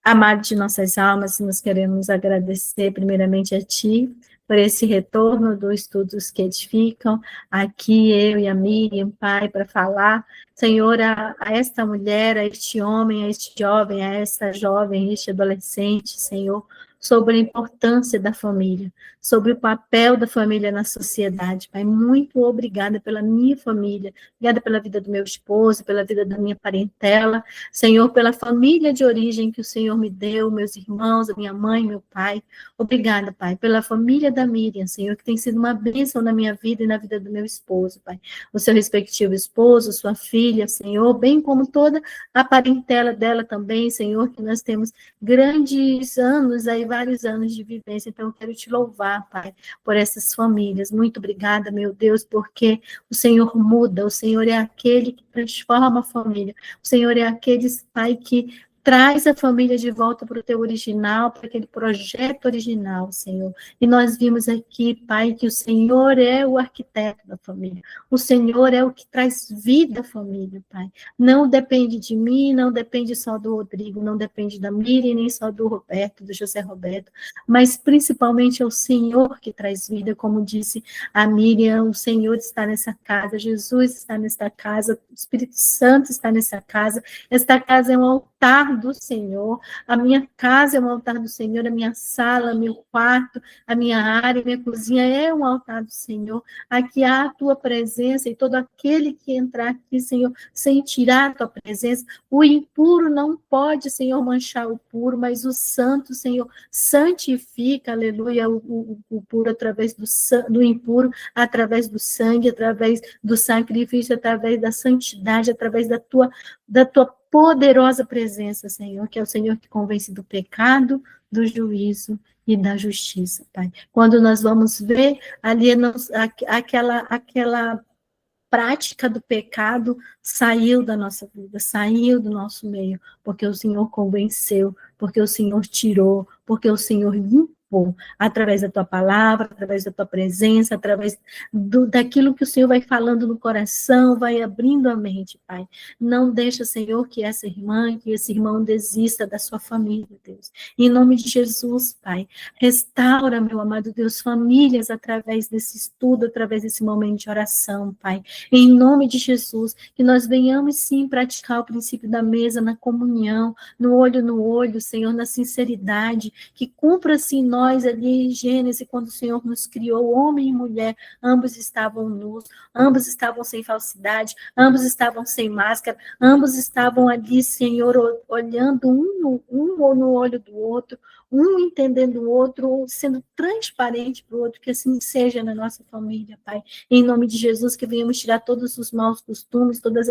Amado de nossas almas, nós queremos agradecer primeiramente a Ti por esse retorno dos estudos que edificam, aqui eu e a Miriam, Pai, para falar, Senhor, a esta mulher, a este homem, a este jovem, a esta jovem, a este adolescente, Senhor, sobre a importância da família, sobre o papel da família na sociedade. Pai, muito obrigada pela minha família, obrigada pela vida do meu esposo, pela vida da minha parentela, Senhor, pela família de origem que o Senhor me deu, meus irmãos, a minha mãe, meu pai. Obrigada, Pai, pela família da Miriam, Senhor, que tem sido uma bênção na minha vida e na vida do meu esposo, Pai. O seu respectivo esposo, sua filha, Senhor, bem como toda a parentela dela também, Senhor, que nós temos grandes anos aí, vários anos de vivência. Então, eu quero te louvar, Pai, por essas famílias. Muito obrigada, meu Deus, porque o Senhor muda, o Senhor é aquele que transforma a família. O Senhor é aquele, Pai, que traz a família de volta para o teu original, para aquele projeto original, Senhor. E nós vimos aqui, Pai, que o Senhor é o arquiteto da família. O Senhor é o que traz vida à família, Pai. Não depende de mim, não depende só do Rodrigo, não depende da Miriam, nem só do Roberto, do José Roberto, mas principalmente é o Senhor que traz vida, como disse a Miriam, o Senhor está nessa casa, Jesus está nessa casa, o Espírito Santo está nessa casa, esta casa é um altar do Senhor, a minha casa é um altar do Senhor, a minha sala, meu quarto, a minha área, a minha cozinha é um altar do Senhor, aqui há a tua presença e todo aquele que entrar aqui, Senhor, sentirá a tua presença, o impuro não pode, Senhor, manchar o puro, mas o santo, Senhor, santifica, aleluia, o puro através do impuro, através do sangue, através do sacrifício, através da santidade, através da tua poderosa presença, Senhor, que é o Senhor que convence do pecado, do juízo e da justiça, Pai. Quando nós vamos ver ali aquela prática do pecado saiu da nossa vida, saiu do nosso meio, porque o Senhor convenceu, porque o Senhor tirou, porque o Senhor limpou, através da tua palavra, através da tua presença, através daquilo que o Senhor vai falando no coração, vai abrindo a mente, Pai. Não deixa, Senhor, que essa irmã, que esse irmão desista da sua família, Deus. Em nome de Jesus, Pai, restaura, meu amado Deus, famílias através desse estudo, através desse momento de oração, Pai. Em nome de Jesus, que nós venhamos sim praticar o princípio da mesa na comunhão, no olho, Senhor, na sinceridade, que cumpra assim nós ali em Gênesis, quando o Senhor nos criou, homem e mulher, ambos estavam nus, ambos estavam sem falsidade, ambos estavam sem máscara, ambos estavam ali, Senhor, olhando um no olho do outro, um entendendo o outro, sendo transparente para o outro, que assim seja na nossa família, Pai. Em nome de Jesus, que venhamos tirar todos os maus costumes, todas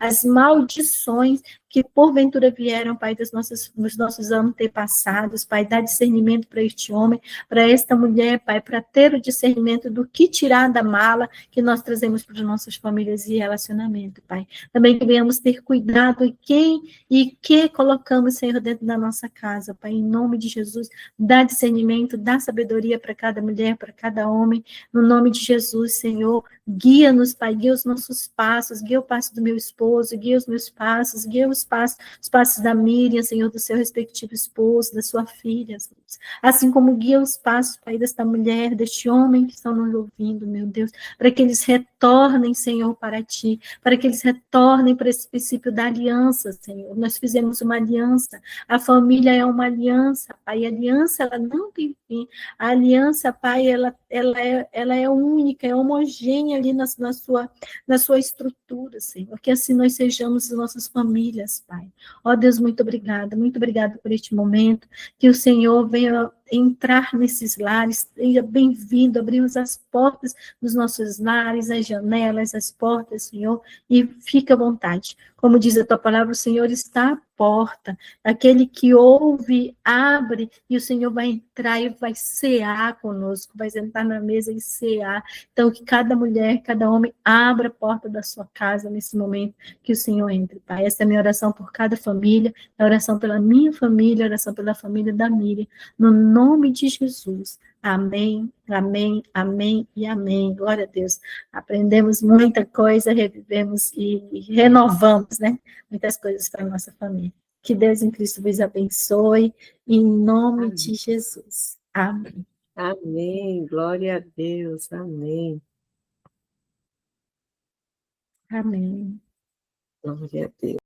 as maldições que porventura vieram, Pai, dos nossos antepassados, Pai, dá discernimento para este homem, para esta mulher, Pai, para ter o discernimento do que tirar da mala que nós trazemos para as nossas famílias e relacionamento, Pai. Também que venhamos ter cuidado em quem e que colocamos, Senhor, dentro da nossa casa, Pai, em nome de Jesus. Dá discernimento, dá sabedoria para cada mulher, para cada homem, no nome de Jesus, Senhor. Guia-nos, Pai, guia os nossos passos, guia o passo do meu esposo, guia os meus passos, guia os passos da Miriam, Senhor, do seu respectivo esposo, da sua filha, assim como guia os passos, Pai, desta mulher, deste homem que estão nos ouvindo, meu Deus, para que eles retornem, Senhor, para Ti, para que eles retornem para esse princípio da aliança, Senhor. Nós fizemos uma aliança, a família é uma aliança, Pai, a aliança, ela não tem fim, a aliança, Pai, ela é única, é homogênea ali na sua estrutura, Senhor, que assim nós sejamos as nossas famílias, Pai. Ó Deus, muito obrigada por este momento, que o Senhor venha entrar nesses lares, seja bem-vindo, abrimos as portas dos nossos lares, as janelas, as portas, Senhor, e fica à vontade. Como diz a tua palavra, o Senhor está à porta, aquele que ouve, abre, e o Senhor vai entrar e vai cear conosco, vai sentar na mesa e cear. Então, que cada mulher, cada homem, abra a porta da sua casa nesse momento, que o Senhor entre, Pai. Essa é a minha oração por cada família, a oração pela minha família, a oração pela família da Miriam, no nome de Jesus. Amém, amém, amém e amém. Glória a Deus. Aprendemos muita coisa, revivemos e renovamos, né? Muitas coisas para a nossa família. Que Deus em Cristo vos abençoe, em nome Amém. de Jesus. Amém. Amém. Glória a Deus. Amém. Amém. Glória a Deus.